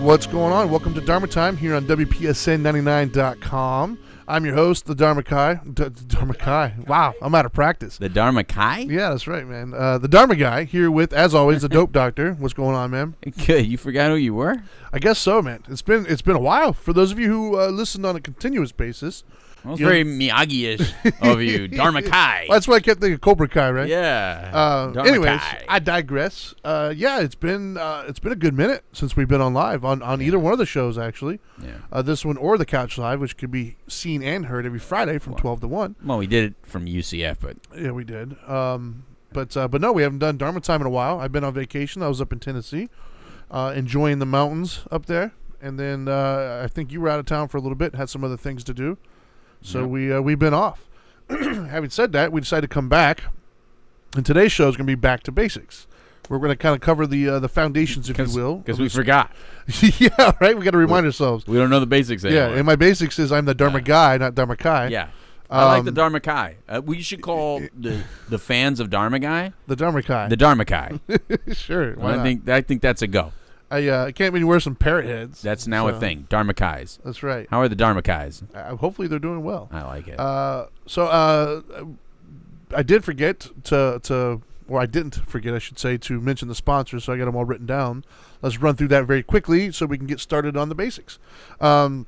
What's going on? Welcome to Dharma Time here on WPSN99.com. I'm your host, the Dharma Guy. Dharma Guy. Wow, I'm out of practice. The Dharma Guy? Yeah, that's right, man. The Dharma Guy here with, as always, the Dope Doctor. What's going on, man? Good. You forgot who you were? I guess so, man. It's been a while. For those of you who listened on a continuous basis. Well, it's very Miyagi-ish of you. Dharma Guy. Well, that's why I kept thinking Cobra Kai, right? Yeah. Anyways, I digress. Yeah, it's been a good minute since we've been on live on either one of the shows, actually. Yeah. This one or the Couch Live, which could be seen and heard every Friday from 12 to 1. Well, we did it from UCF, but... Yeah, we did. But no, we haven't done Dharma Time in a while. I've been on vacation. I was up in Tennessee, enjoying the mountains up there. And then I think you were out of town for a little bit, had some other things to do. So we've been off. Having said that, we decided to come back, and today's show is going to be back to basics. We're going to kind of cover the foundations, if you will. Because we forgot. Yeah, right? We got to remind ourselves. We don't know the basics anymore. Yeah, and my basics is I'm the Dharma Guy, not Dharma Kai. Yeah. I like the Dharma Guy. We should call the fans of Dharma Guy the Dharma Guy. The Dharma Guy. Sure. I think that's a go. I can't even wear some parrot heads. That's now a thing. Dharma Guys. That's right. How are the Dharma Guys? Hopefully they're doing well. I like it. So I did forget or I didn't forget, I should say, to mention the sponsors, so I got them all written down. Let's run through that very quickly so we can get started on the basics. So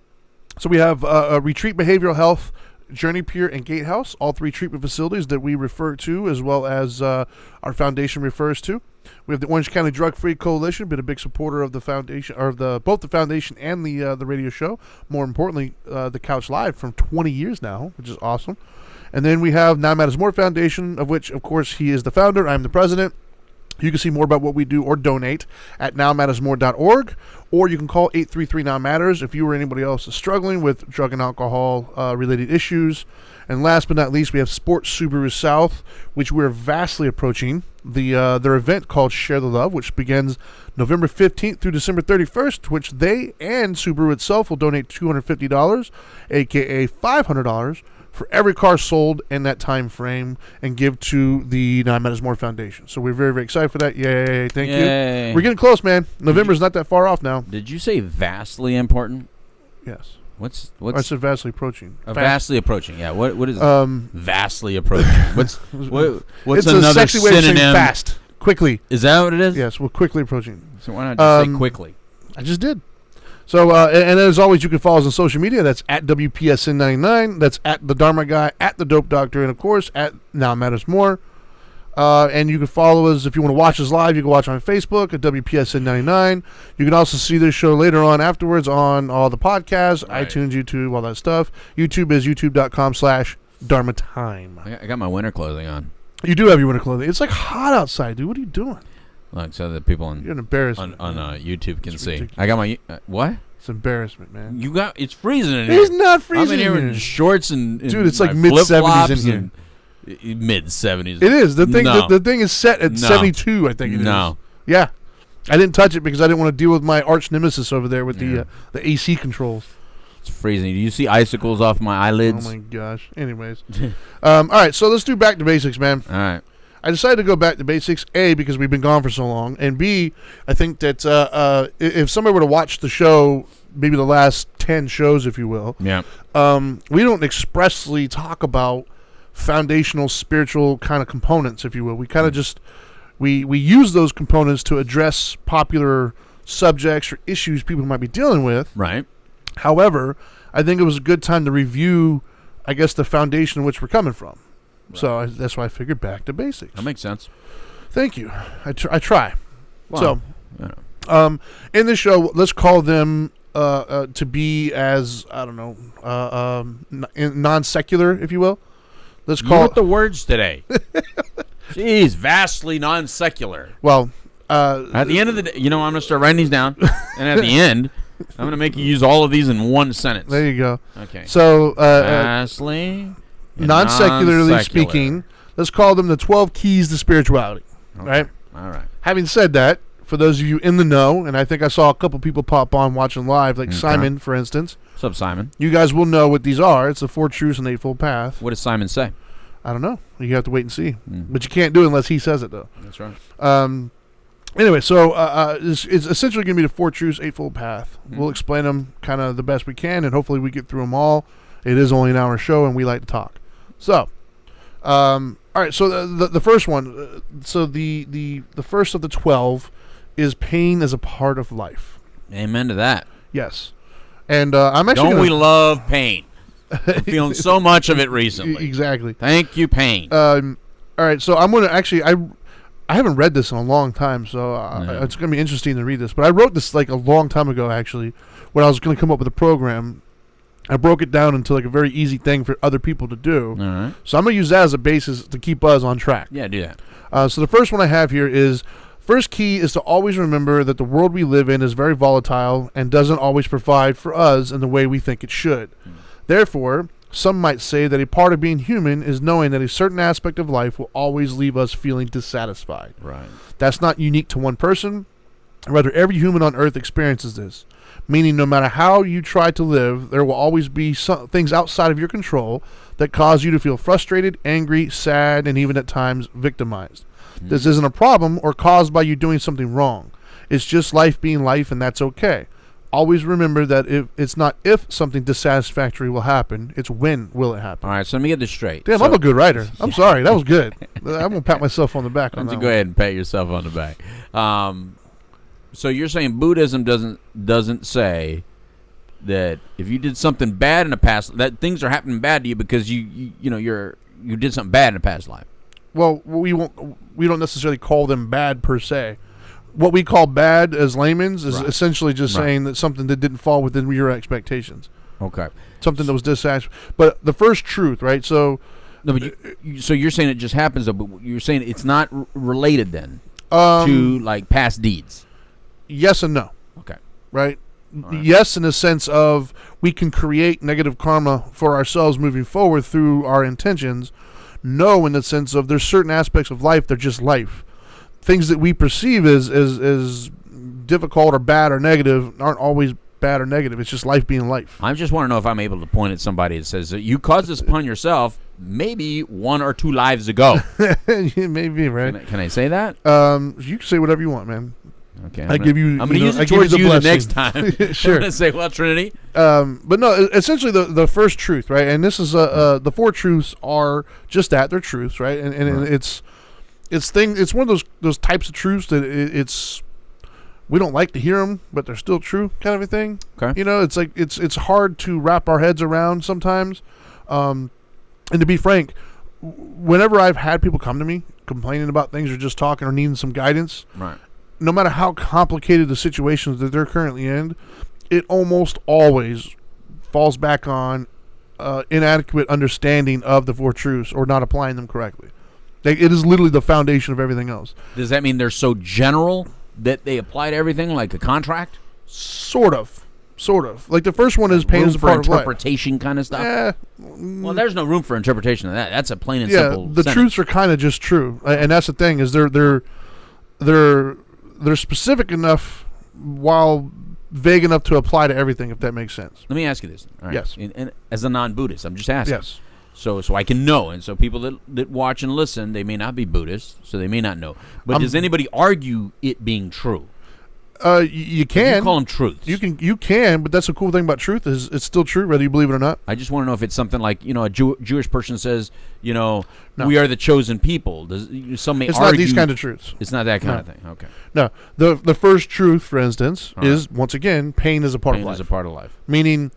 we have Retreat Behavioral Health, Journey Pier, and Gatehouse, all three treatment facilities that we refer to, as well as our foundation refers to. We have the Orange County Drug Free Coalition, been a big supporter of the foundation, or both the foundation and the radio show. More importantly, the Couch Live from 20 years now, which is awesome. And then we have Now Matters More Foundation, of which, of course, he is the founder. I'm the president. You can see more about what we do or donate at nowmattersmore.org, or you can call 833-NOW-MATTERS if you or anybody else is struggling with drug and alcohol related issues. And last but not least, we have Sports Subaru South, which we're vastly approaching. Their event called Share the Love, which begins November 15th through December 31st, which they and Subaru itself will donate $250, a.k.a. $500, for every car sold in that time frame, and give to the Now Matters More Foundation. So we're very, very excited for that. Yay. Thank you. We're getting close, man. November's not that far off now. Did you say vastly important? Yes. What's I said vastly approaching. Vastly approaching. Yeah. What is vastly approaching? What's it's another a sexy way of saying synonym? fast. Quickly. Is that what it is? Yes, we're quickly approaching. So why not just say quickly? I just did. So, and as always, you can follow us on social media. That's at WPSN99. That's at the Dharma Guy, at the Dope Doctor, and of course at Now Matters More. And you can follow us if you want to watch us live. You can watch on Facebook at WPSN99. You can also see this show later on afterwards on all the podcasts, right. iTunes, YouTube, all that stuff. YouTube is youtube.com/Dharma Time. I got my winter clothing on. You do have your winter clothing. It's like hot outside, dude. What are you doing? Look, so that people on You're an embarrassment on YouTube can see. Ridiculous. I got my what? It's embarrassment, man. It's freezing in here. It's not freezing. I'm in here in shorts and dude, it's like mid-70s in here. Mid-70s. It is. The thing the thing is set at 72, I think it is. No. Yeah. I didn't touch it because I didn't want to deal with my arch nemesis over there with the AC controls. It's freezing. Do you see icicles off my eyelids? Oh my gosh. Anyways. All right, so let's do back to basics, man. All right. I decided to go back to basics, A, because we've been gone for so long, and B, I think that if somebody were to watch the show, maybe the last 10 shows, if you will, yeah, we don't expressly talk about foundational spiritual kind of components, if you will. We kind of just, we use those components to address popular subjects or issues people might be dealing with. Right. However, I think it was a good time to review, I guess, the foundation in which we're coming from. Right. So that's why I figured back to basics. That makes sense. Thank you. I try. Wow. So, in this show, let's call them to be as, I don't know, non-secular, if you will. Let's call it the words today. Jeez, vastly non-secular. Well, at the end of the day, I'm going to start writing these down, and at the end, I'm going to make you use all of these in one sentence. There you go. Okay. So, vastly... non-secularly speaking, let's call them the 12 keys to spirituality. Okay. Right? All right. Having said that, for those of you in the know, and I think I saw a couple people pop on watching live, like Simon, for instance. What's up, Simon? You guys will know what these are. It's the 4 Truths and Eightfold Path. What does Simon say? I don't know. You have to wait and see. But you can't do it unless he says it, though. That's right. Anyway, so it's essentially going to be the 4 Truths, Eightfold Path. We'll explain them kind of the best we can, and hopefully we get through them all. It is only an hour show, and we like to talk. So, all right. So the first one. So the first of the 12 is pain as a part of life. Amen to that. Yes, and I'm actually. Don't we love pain? I'm feeling so much of it recently. Exactly. Thank you, pain. All right. So I'm going to actually I haven't read this in a long time, so it's going to be interesting to read this. But I wrote this like a long time ago, actually, when I was going to come up with a program. I broke it down into like a very easy thing for other people to do. All right. So I'm going to use that as a basis to keep us on track. Yeah, do that. So the first one I have here is, first key is to always remember that the world we live in is very volatile and doesn't always provide for us in the way we think it should. Therefore, some might say that a part of being human is knowing that a certain aspect of life will always leave us feeling dissatisfied. Right. That's not unique to one person. Rather, every human on earth experiences this. Meaning, no matter how you try to live, there will always be some things outside of your control that cause you to feel frustrated, angry, sad, and even at times victimized. This isn't a problem or caused by you doing something wrong. It's just life being life, and that's okay. Always remember that it's not if something dissatisfactory will happen, it's when will it happen. All right, so let me get this straight. Damn, I'm a good writer. I'm sorry. That was good. I'm going to pat myself on the back Why on don't that you go ahead and pat yourself on the back. So you're saying Buddhism doesn't say that if you did something bad in the past, that things are happening bad to you because you did something bad in the past life. Well, we don't necessarily call them bad per se. What we call bad as laymen's is essentially just saying that something that didn't fall within your expectations. Okay. Something that was dissatisfactory. But the first truth, right? So, no, but so you're saying it just happens, though, but you're saying it's not related then to like past deeds. Yes and no. Okay. Right? Yes, in the sense of we can create negative karma for ourselves moving forward through our intentions. No, in the sense of there's certain aspects of life that are just life. Things that we perceive as difficult or bad or negative aren't always bad or negative. It's just life being life. I just want to know if I'm able to point at somebody that says that you caused this upon yourself maybe 1 or 2 lives ago. Maybe, right? Can I say that? You can say whatever you want, man. Okay. I'm going to use it towards you the next time. Sure. I'm going to say, well, Trinity. But no, essentially the first truth, right? And this is the 4 truths are just that. They're truths, right? And it's one of those types of truths that we don't like to hear them, but they're still true, kind of a thing. Okay. It's like it's hard to wrap our heads around sometimes. And to be frank, whenever I've had people come to me complaining about things or just talking or needing some guidance, right, no matter how complicated the situations that they're currently in, it almost always falls back on inadequate understanding of the 4 truths or not applying them correctly. It is literally the foundation of everything else. Does that mean they're so general that they apply to everything like a contract? Sort of. Like the first one is pain is a part of life. Interpretation kind of stuff? Well, there's no room for interpretation of that. That's a plain and simple the sentence. Truths are kind of just true. And that's the thing is they're specific enough while vague enough to apply to everything, if that makes sense. Let me ask you this. All right. Yes. And as a non-Buddhist, I'm just asking. Yes. So I can know. And so people that watch and listen, they may not be Buddhists, so they may not know. But does anybody argue it being true? You can. You call them truths. You can, but that's the cool thing about truth is it's still true whether you believe it or not. I just want to know if it's something like, a Jewish person says, No. we are the chosen people. Some may it's argue. Not these kind of truths. It's not that kind of thing. Okay. No. The first truth, for instance, is, once again, pain is a part of life. Pain is a part of life. Meaning,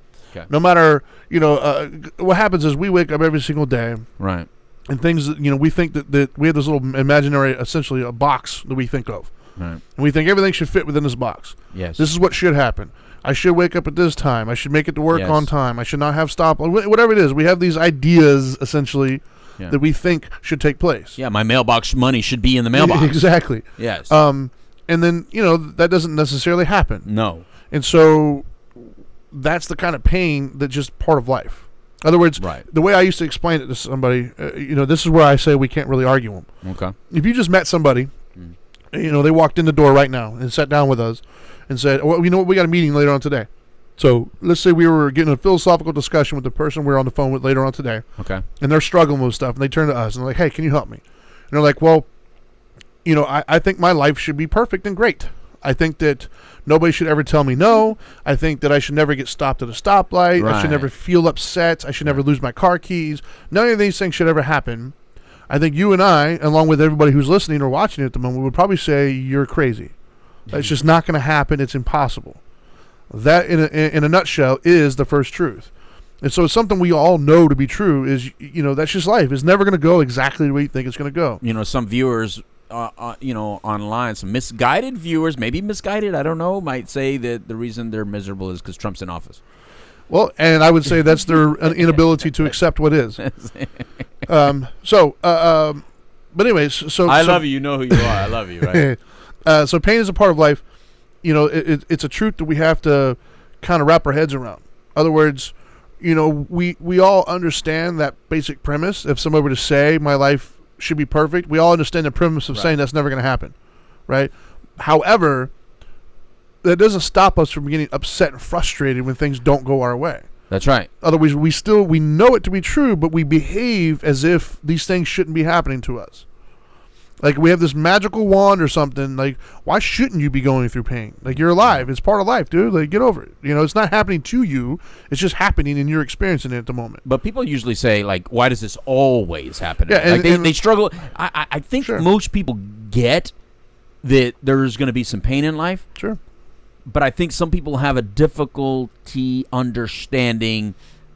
no matter, what happens is we wake up every single day. Right. And things that, we think that we have this little imaginary, essentially a box that we think of. Right. And we think everything should fit within this box. Yes. This is what should happen. I should wake up at this time. I should make it to work on time. I should not have stop. Whatever it is, we have these ideas, essentially, that we think should take place. Yeah, my mailbox money should be in the mailbox. Exactly. Yes. And then, that doesn't necessarily happen. No. And so that's the kind of pain that's just part of life. In other words, the way I used to explain it to somebody, this is where I say we can't really argue them. Okay. If you just met somebody, they walked in the door right now and sat down with us and said, well, you know what, we got a meeting later on today. So let's say we were getting a philosophical discussion with the person we were on the phone with later on today. Okay. And they're struggling with stuff, and they turn to us and they're like, hey, can you help me? And they're like, well, I think my life should be perfect and great. I think that nobody should ever tell me no. I think that I should never get stopped at a stoplight. I should Right. never feel upset. I should never lose my car keys. None of these things should ever happen. I think you and I, along with everybody who's listening or watching at the moment, would probably say you're crazy. It's just not going to happen. It's impossible. That, in a nutshell, is the first truth. And so it's something we all know to be true is, that's just life. It's never going to go exactly the way you think it's going to go. Some viewers, online, some misguided viewers, maybe misguided, I don't know, might say that the reason they're miserable is because Trump's in office. Well, and I would say that's their inability to accept what is. But anyways, so I love you. You know who you are. I love you, right? So pain is a part of life. It's a truth that we have to kind of wrap our heads around. In other words, we all understand that basic premise. If somebody were to say my life should be perfect, we all understand the premise of saying that's never going to happen, right? However, that doesn't stop us from getting upset and frustrated when things don't go our way. That's right. Otherwise, we know it to be true, but we behave as if these things shouldn't be happening to us. Like we have this magical wand or something. Like, why shouldn't you be going through pain? Like, you're alive. It's part of life, dude. Like, get over it. It's not happening to you. It's just happening and you're experiencing it at the moment. But people usually say, like, why does this always happen? Yeah, like they struggle. I think most people get that there's going to be some pain in life. Sure. But I think some people have a difficulty understanding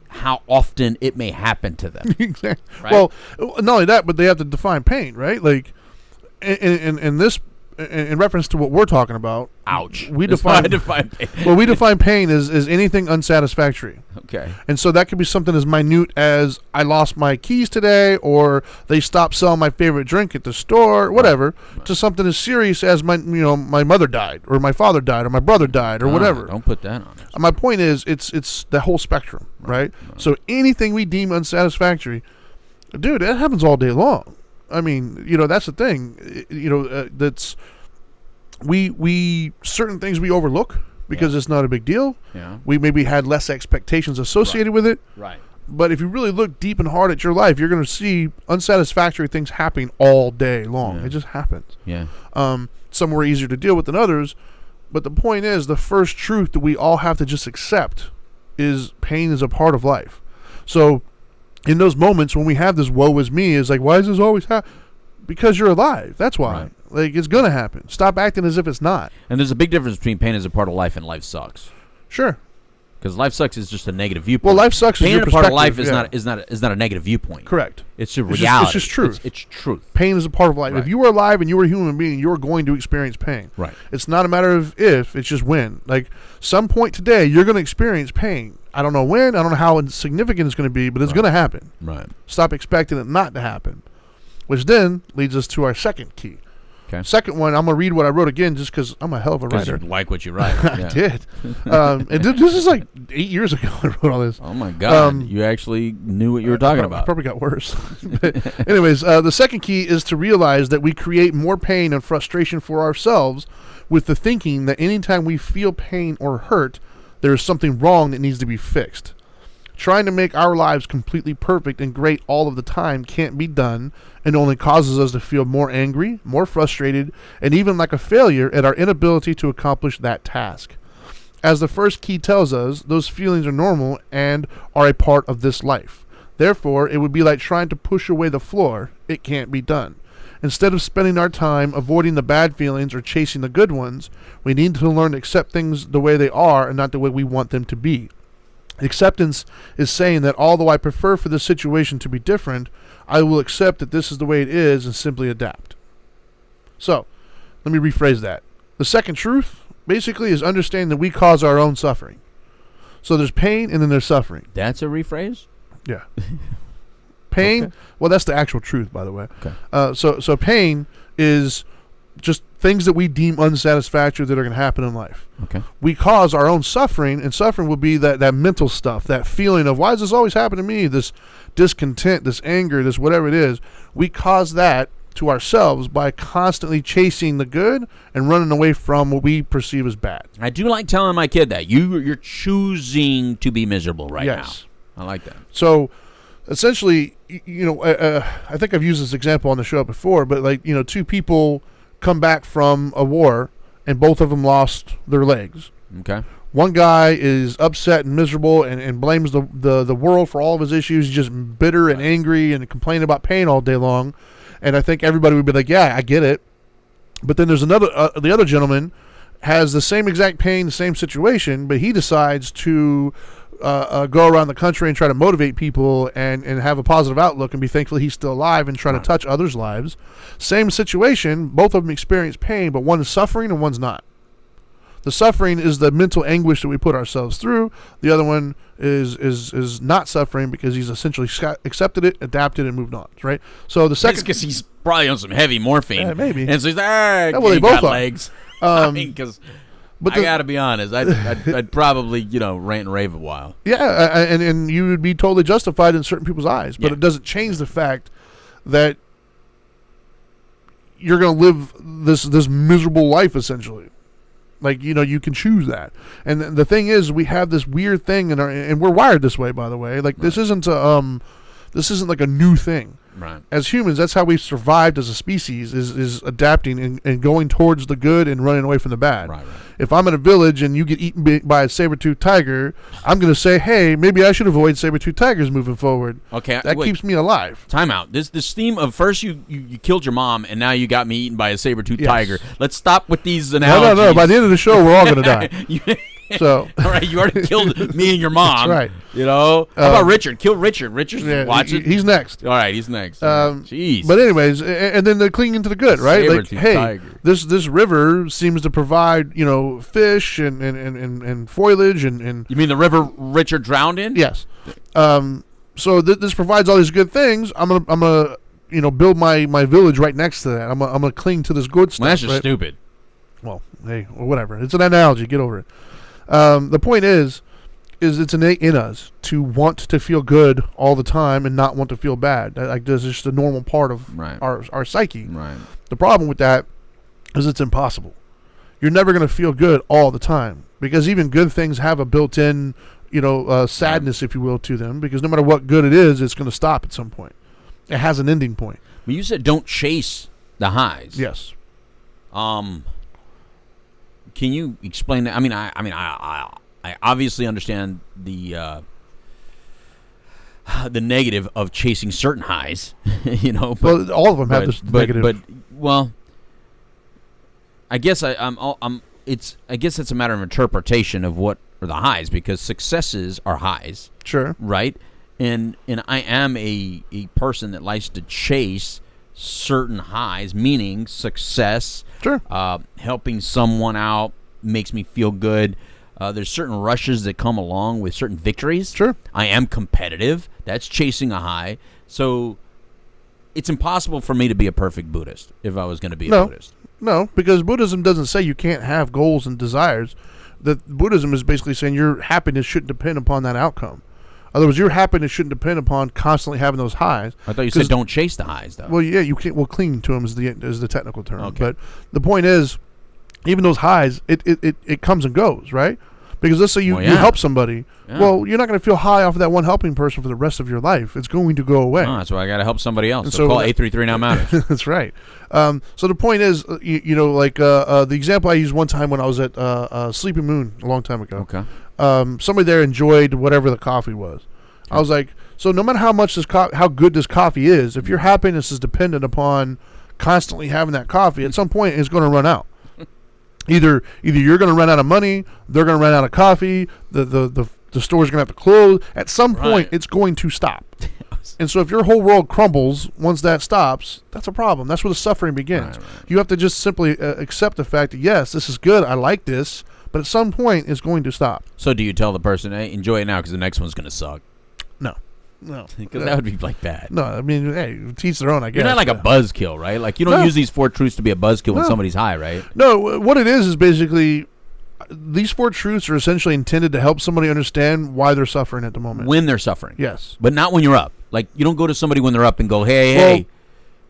how often it may happen to them. Exactly. Right? Well, not only that, but they have to define pain, right? Like, in this, in reference to what we're talking about, ouch. We That's how define I define pain. Well, we define pain as anything unsatisfactory. Okay. And so that could be something as minute as I lost my keys today, or they stopped selling my favorite drink at the store, whatever, to something as serious as my mother died, or my father died, or my brother died, or whatever. Don't put that on us. My point is, it's the whole spectrum, right? So anything we deem unsatisfactory, dude, that happens all day long. I mean, that's the thing. That's we certain things we overlook because it's not a big deal. Yeah. We maybe had less expectations associated with it. Right. But if you really look deep and hard at your life, you're going to see unsatisfactory things happening all day long. Yeah. It just happens. Yeah. Some were easier to deal with than others. But the point is, the first truth that we all have to just accept is pain is a part of life. So in those moments when we have this woe is me, is like, why does this always happen? Because you're alive. That's why. Right. Like, it's going to happen. Stop acting as if it's not. And there's a big difference between pain as a part of life and life sucks. Sure. Because life sucks is just a negative viewpoint. Well, life sucks is pain your as a part of perspective, life is not a negative viewpoint. Correct. It's a It's reality. just truth. It's truth. Pain is a part of life. Right. If you are alive and you are a human being, you're going to experience pain. Right. It's not a matter of if, it's just when. Like, some point today, you're going to experience pain. I don't know when, I don't know how significant it's going to be, but it's going to happen. Right. Stop expecting it not to happen. Which then leads us to our second key. Okay. Second one, I'm going to read what I wrote again just because I'm a hell of a Because writer. you like what you write. I Yeah. did. And this is like 8 years ago I wrote all this. Oh, my God. You actually knew what you were talking I about. probably got worse. But anyways, the second key is to realize that we create more pain and frustration for ourselves with the thinking that anytime we feel pain or hurt, there is something wrong that needs to be fixed. Trying to make our lives completely perfect and great all of the time can't be done, and only causes us to feel more angry, more frustrated, and even like a failure at our inability to accomplish that task. As the first key tells us, those feelings are normal and are a part of this life. Therefore, it would be like trying to push away the floor. It can't be done. Instead of spending our time avoiding the bad feelings or chasing the good ones, we need to learn to accept things the way they are and not the way we want them to be. Acceptance is saying that although I prefer for this situation to be different, I will accept that this is the way it is and simply adapt. So, let me rephrase that. The second truth, basically, is understanding that we cause our own suffering. So there's pain and then there's suffering. That's a rephrase? Yeah. Pain, Okay. well, that's the actual truth, by the way. Okay. So pain is just things that we deem unsatisfactory that are going to happen in life. Okay. We cause our own suffering, and suffering will be that mental stuff, that feeling of, why does this always happen to me? This discontent, this anger, this whatever it is. We cause that to ourselves by constantly chasing the good and running away from what we perceive as bad. I do like telling my kid that. You're choosing to be miserable right Yes. now. I like that. So essentially, I think I've used this example on the show before, but like, two people come back from a war, and both of them lost their legs. Okay. One guy is upset and miserable and blames the world for all of his issues. He's just bitter and angry and complaining about pain all day long. And I think everybody would be like, yeah, I get it. But then there's the other gentleman has the same exact pain, the same situation, but he decides to go around the country and try to motivate people and have a positive outlook and be thankful he's still alive and try to touch others' lives. Same situation, both of them experience pain, but one is suffering and one's not. The suffering is the mental anguish that we put ourselves through. The other one is not suffering because he's essentially accepted it, adapted, and moved on. Right. So the second, because he's probably on some heavy morphine, maybe, and so he's like, well, they both got are. legs. I mean, because I gotta be honest, I'd probably rant and rave a while. Yeah, and you would be totally justified in certain people's eyes, but it doesn't change the fact that you're going to live this miserable life essentially. Like, you can choose that. And the thing is, we have this weird thing and we're wired this way, by the way. Like, this isn't like a new thing. Right. As humans, that's how we've survived as a species, is adapting and going towards the good and running away from the bad. Right. If I'm in a village and you get eaten by a saber-toothed tiger, I'm going to say, hey, maybe I should avoid saber-toothed tigers moving forward. Okay. That keeps me alive. Time out. This theme of first you killed your mom and now you got me eaten by a saber-toothed tiger. Let's stop with these analogies. No. By the end of the show, we're all going to die. So, all right, you already killed me and your mom. That's right. How about Richard? Kill Richard. Richard's watching. He's next. All right, he's next. Jeez. But anyways, and then they're clinging to the good, right? Like, hey, tiger. this river seems to provide fish and foliage and. You mean the river Richard drowned in? Yes. So this provides all these good things. I'm gonna build my village right next to that. I'm gonna cling to this good stuff. Well, that's just right? stupid. Well, hey, whatever. It's an analogy. Get over it. The point is it's innate in us to want to feel good all the time and not want to feel bad. Like, this is just a normal part of our psyche. Right. The problem with that is it's impossible. You're never going to feel good all the time because even good things have a built-in, sadness, if you will, to them. Because no matter what good it is, it's going to stop at some point. It has an ending point. Well, you said don't chase the highs. Yes. Can you explain that? I obviously understand the negative of chasing certain highs, But, well, all of them have this negative. But I guess I guess it's a matter of interpretation of what are the highs, because successes are highs. Sure. Right. And I am a person that likes to chase certain highs, meaning success. Sure. Helping someone out makes me feel good. There's certain rushes that come along with certain victories. Sure. I am competitive. That's chasing a high. So it's impossible for me to be a perfect Buddhist if I was going to be a Buddhist. No, because Buddhism doesn't say you can't have goals and desires. That Buddhism is basically saying your happiness shouldn't depend upon that outcome. In other words, your happiness shouldn't depend upon constantly having those highs. I thought you said don't chase the highs, though. Well, yeah, you can't. Well, cling to them is the technical term. Okay. But the point is, even those highs, it comes and goes, right? Because let's say you help somebody. Yeah. Well, you're not going to feel high off of that one helping person for the rest of your life. It's going to go away. Oh, that's why I got to help somebody else. So call 833 Now Matters. That's right. So the point is, the example I used one time when I was at Sleeping Moon a long time ago. Okay. Somebody there enjoyed whatever the coffee was. I was like, so no matter how much how good this coffee is, if your happiness is dependent upon constantly having that coffee, at some point it's going to run out. Either you're going to run out of money, they're going to run out of coffee, the store's going to have to close. At some point, it's going to stop. And so if your whole world crumbles once that stops, that's a problem. That's where the suffering begins. Right. You have to just simply accept the fact that, yes, this is good, I like this, but at some point it's going to stop. So do you tell the person, hey, enjoy it now because the next one's going to suck? No. Because that would be like bad. No, I mean, hey, teach their own, I guess. You're not like a buzzkill, right? Like, you don't use these 4 truths to be a buzzkill when somebody's high, right? No, what it is basically, these 4 truths are essentially intended to help somebody understand why they're suffering at the moment. When they're suffering. Yes. But not when you're up. Like, you don't go to somebody when they're up and go, hey,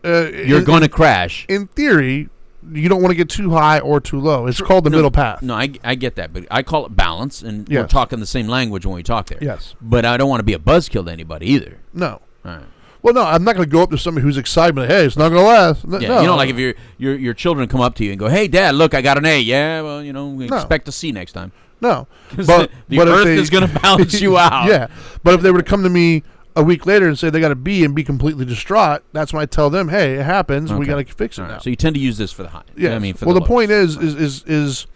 you're going to crash. In theory, you don't want to get too high or too low. It's called the middle path. No, I get that, but I call it balance, and we're talking the same language when we talk there. Yes. But I don't want to be a buzzkill to anybody either. No. All right. Well, no, I'm not going to go up to somebody who's excited, but hey, it's not going to last. Yeah, no. you know, like if your children come up to you and go, "Hey, Dad, look, I got an A." Yeah, well, you know, we expect a C next time. No, but the Earth is going to balance you out. Yeah, but if they were to come to me a week later and say they got a B and be completely distraught, that's when I tell them, "Hey, it happens. Okay. We got to fix it now." So you tend to use this for the high. Yeah, I mean, for the lowest. point is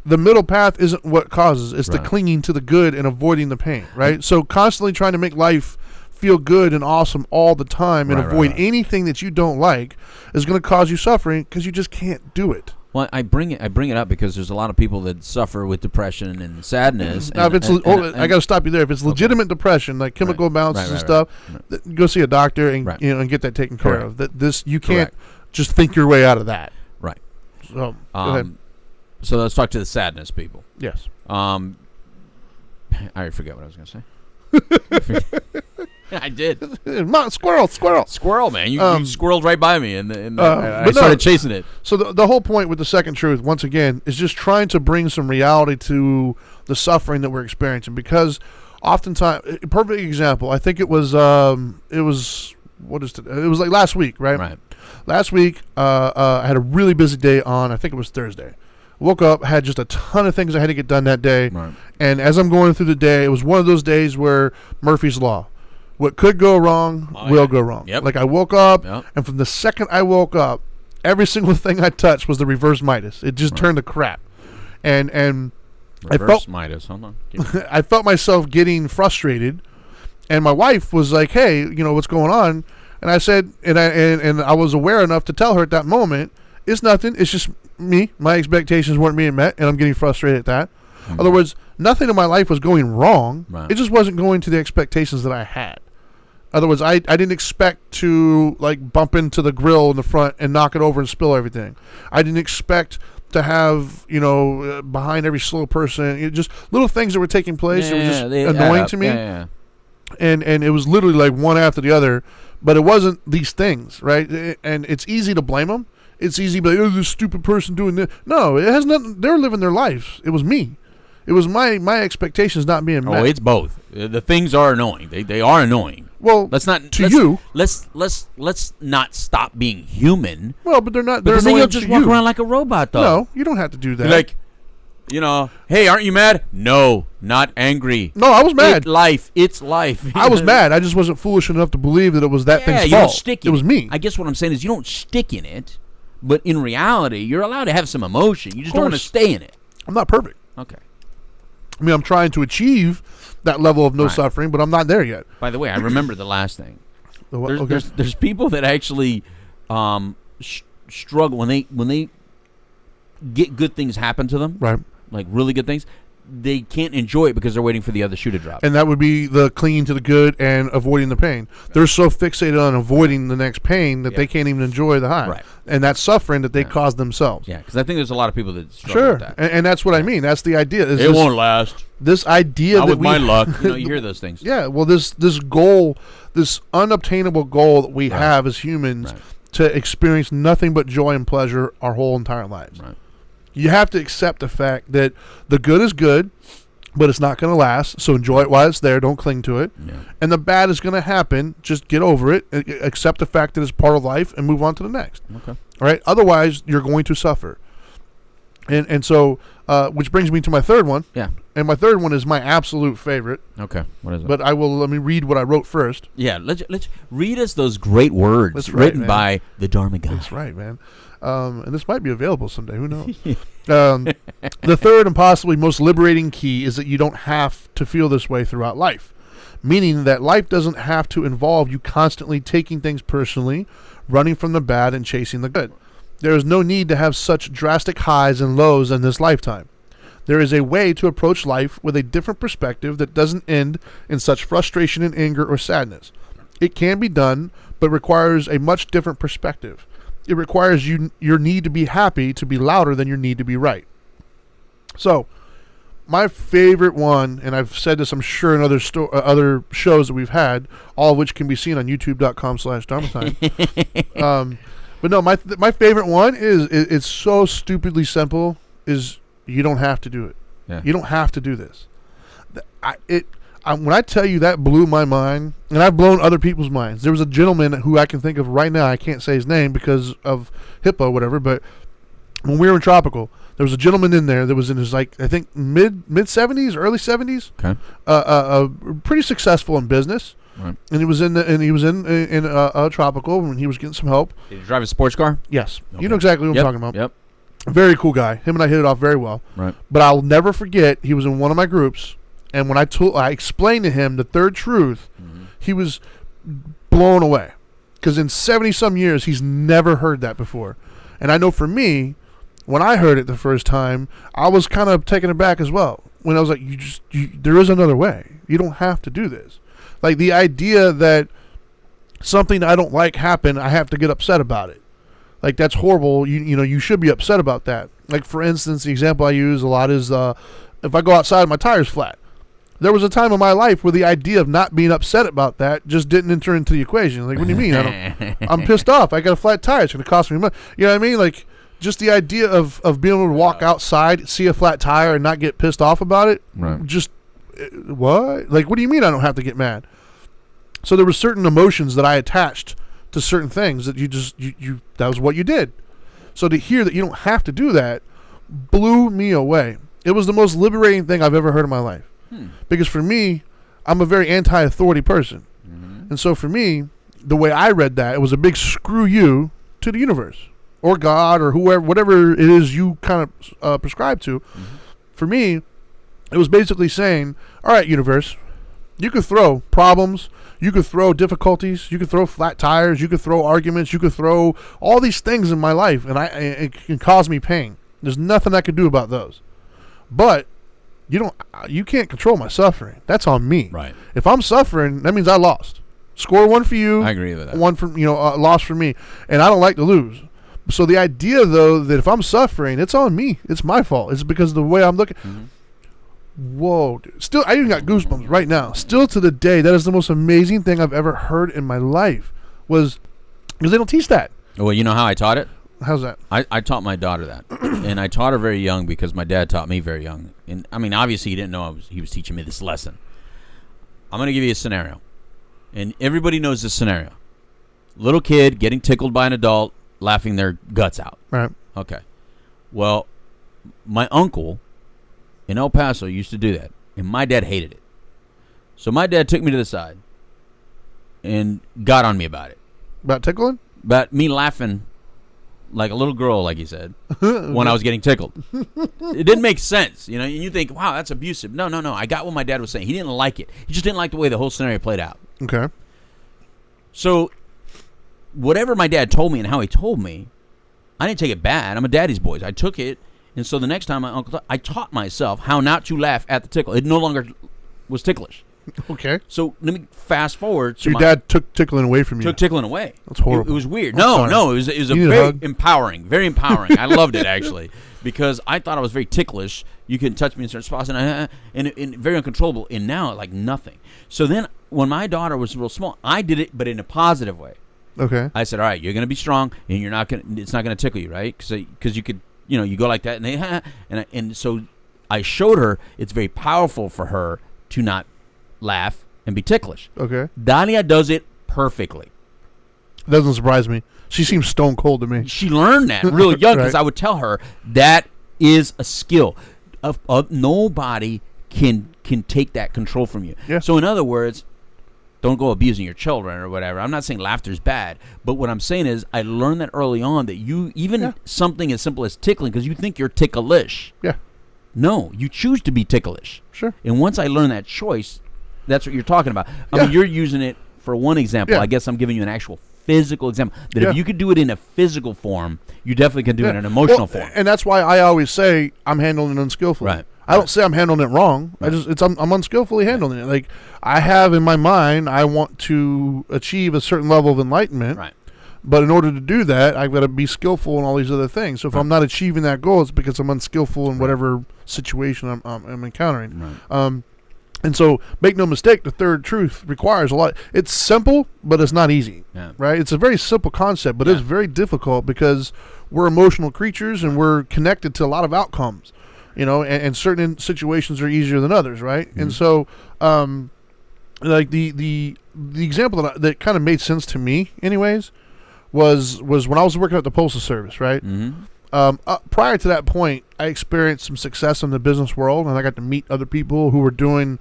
the middle path isn't what causes. It's the clinging to the good and avoiding the pain. Right. So constantly trying to make life feel good and awesome all the time and avoid anything that you don't like is going to cause you suffering because you just can't do it. Well, I bring it up because there's a lot of people that suffer with depression and sadness. Now, if it's I got to stop you there. If it's legitimate depression, like chemical imbalances and stuff, go see a doctor and and get that taken care of. That you can't just think your way out of that. Right. So go ahead. So let's talk to the sadness people. Yes. I already forget what I was going to say. I did. Squirrel, man. You squirreled right by me, and I started chasing it. So the whole point with the second truth, once again, is just trying to bring some reality to the suffering that we're experiencing. Because oftentimes, a perfect example, I think it was what is today? It was like last week, right? Right. Last week, I had a really busy day on, I think it was Thursday. Woke up, had just a ton of things I had to get done that day. Right. And as I'm going through the day, it was one of those days where Murphy's Law. What could go wrong will go wrong. Yep. Like I woke up, and from the second I woke up, every single thing I touched was the reverse Midas. It just turned to crap. And reverse I felt Midas. Hold on. I felt myself getting frustrated, and my wife was like, "Hey, you know what's going on?" And I said, and I was aware enough to tell her at that moment, "It's nothing. It's just me. My expectations weren't being met, and I'm getting frustrated at that." In other words, nothing in my life was going wrong. Right. It just wasn't going to the expectations that I had. In other words, I didn't expect to like bump into the grill in the front and knock it over and spill everything. I didn't expect to have, behind every slow person, just little things that were taking place. It was just annoying to me. Yeah. And it was literally like one after the other, but it wasn't these things, right? And it's easy to blame them. It's easy to be like, oh, this stupid person doing this. No, it has nothing. They're living their lives. It was me. It was my expectations not being met. Oh, it's both. The things are annoying. They are annoying. Well, let's not stop being human. Well, but they're not. Because then you'll just walk around like a robot, though. No, you don't have to do that. Like, hey, aren't you mad? No, not angry. No, I was mad. It's life. I was mad. I just wasn't foolish enough to believe that it was that thing's fault. You don't stick in it was me. I guess what I'm saying is you don't stick in it, but in reality, you're allowed to have some emotion. You just don't want to stay in it. I'm not perfect. Okay. I mean, I'm trying to achieve that level of no suffering, but I'm not there yet. By the way, I remember the last thing. Okay. There's people that actually struggle when they get good things happen to them, right? Like really good things. They can't enjoy it because they're waiting for the other shoe to drop. And that would be the clinging to the good and avoiding the pain. They're so fixated on avoiding the next pain that they can't even enjoy the high. Right. And that's suffering that they cause themselves. Yeah, because I think there's a lot of people that struggle with that. And that's what I mean. That's the idea. It won't last. This idea Not that with my luck. You hear those things. Yeah, well, this goal, this unobtainable goal that we have as humans to experience nothing but joy and pleasure our whole entire lives. Right. You have to accept the fact that the good is good, but it's not going to last. So enjoy it while it's there. Don't cling to it. Yeah. And the bad is going to happen. Just get over it. Accept the fact that it's part of life and move on to the next. Okay. All right. Otherwise, you're going to suffer. And so, which brings me to my third one. Yeah. And my third one is my absolute favorite. Okay. What is it? But let me read what I wrote first. Yeah. Let's read us those great words written by the Dharma Guy. That's right, man. And this might be available someday. Who knows? The third and possibly most liberating key is that you don't have to feel this way throughout life, meaning that life doesn't have to involve you constantly taking things personally, running from the bad and chasing the good. There is no need to have such drastic highs and lows in this lifetime. There is a way to approach life with a different perspective that doesn't end in such frustration and anger or sadness. It can be done, but requires a much different perspective. It requires your need to be happy to be louder than your need to be right. So, my favorite one, and I've said this, I'm sure, in other shows that we've had, all of which can be seen on youtube.com/Dharma Time. But no, my favorite one is it's so stupidly simple. Is you don't have to do it. Yeah. You don't have to do this. when I tell you that blew my mind, and I've blown other people's minds. There was a gentleman who I can think of right now. I can't say his name because of HIPAA or whatever, but when we were in Tropical, there was a gentleman in there that was in his, like, I think mid 70s, early 70s. Okay. Pretty successful in business. Right. And he was in Tropical when he was getting some help. Did you drive a sports car? Yes. Okay. You know exactly what I'm talking about. Yep. Very cool guy. Him and I hit it off very well. Right. But I'll never forget, he was in one of my groups, and when I explained to him the third truth, he was blown away. Because in 70-some years, he's never heard that before. And I know for me, when I heard it the first time, I was kind of taken aback as well. When I was like, there is another way. You don't have to do this. Like the idea that something I don't like happened, I have to get upset about it. Like, that's horrible. You should be upset about that. Like, for instance, the example I use a lot is if I go outside and my tire's flat. There was a time in my life where the idea of not being upset about that just didn't enter into the equation. Like, what do you mean? I'm pissed off. I got a flat tire. It's going to cost me money. You know what I mean? Like, just the idea of being able to walk outside, see a flat tire, and not get pissed off about it. Right. Just, what? Like, what do you mean I don't have to get mad? So there were certain emotions that I attached to certain things that you that was what you did. So to hear that you don't have to do that blew me away. It was the most liberating thing I've ever heard in my life. Because for me, I'm a very anti-authority person. And so for me, the way I read that, it was a big screw you to the universe or God or whoever, whatever it is you kind of prescribe to. For me, it was basically saying, all right, universe, you could throw problems, you could throw difficulties, you could throw flat tires, you could throw arguments, you could throw all these things in my life, and it can cause me pain. There's nothing I can do about those. But you can't control my suffering. That's on me. Right. If I'm suffering, that means I lost. Score one for you. I agree with that. One for loss for me, and I don't like to lose. So the idea, though, that if I'm suffering, it's on me. It's my fault. It's because of the way I'm looking. Whoa, dude. Still, I even got goosebumps right now. Still to the day, that is the most amazing thing I've ever heard in my life. Was because they don't teach that. Well, you know how I taught it? How's that? I taught my daughter that, and I taught her very young because my dad taught me very young. And I mean, obviously, he didn't know he was teaching me this lesson. I'm going to give you a scenario, and everybody knows this scenario: little kid getting tickled by an adult, laughing their guts out. Right. Okay. Well, my uncle in El Paso used to do that, and my dad hated it. So my dad took me to the side and got on me about it. About tickling? About me laughing like a little girl, like you said, when I was getting tickled. It didn't make sense, and you think, wow, that's abusive. No. I got what my dad was saying. He didn't like it. He just didn't like the way the whole scenario played out. Okay. So whatever my dad told me and how he told me, I didn't take it bad. I'm a daddy's boy. I took it. And so the next time I taught myself how not to laugh at the tickle. It no longer was ticklish. Okay. So let me fast forward. So your dad took tickling away from you. Took tickling away. That's horrible. It was weird. I'm No, it was a very empowering. Very empowering. I loved it, actually, because I thought I was very ticklish. You can touch me in certain spots, and very uncontrollable. And now, like, nothing. So then when my daughter was real small, I did it, but in a positive way. Okay. I said, all right, you're going to be strong, and it's not going to tickle you, right? Because you could, you go like that, and so I showed her it's very powerful for her to not laugh and be ticklish. Okay. Dahlia does it perfectly. Doesn't surprise me. She seems stone cold to me. She learned that really young because Right. I would tell her that is a skill. Of nobody can take that control from you. Yeah. So in other words, don't go abusing your children or whatever. I'm not saying laughter's bad, but what I'm saying is I learned that early on that something as simple as tickling, because you think you're ticklish. Yeah. No, you choose to be ticklish. Sure. And once I learned that choice, that's what you're talking about. I mean, you're using it for one example. Yeah. I guess I'm giving you an actual physical example. That Yeah. if you could do it in a physical form, you definitely can do it in an emotional form. And that's why I always say I'm handling it unskillfully. Right. I don't say I'm handling it wrong. Right. I'm unskillfully handling it. Like, I have in my mind, I want to achieve a certain level of enlightenment. Right. But in order to do that, I've got to be skillful in all these other things. So if I'm not achieving that goal, it's because I'm unskillful in whatever situation I'm encountering. Right. And so, make no mistake, the third truth requires a lot. It's simple, but it's not easy. Yeah. Right? It's a very simple concept, but it's very difficult because we're emotional creatures and we're connected to a lot of outcomes. And certain situations are easier than others, right? Mm-hmm. And so, like the example that kind of made sense to me, anyways, was when I was working at the Postal Service, right? Prior to that point, I experienced some success in the business world, and I got to meet other people who were doing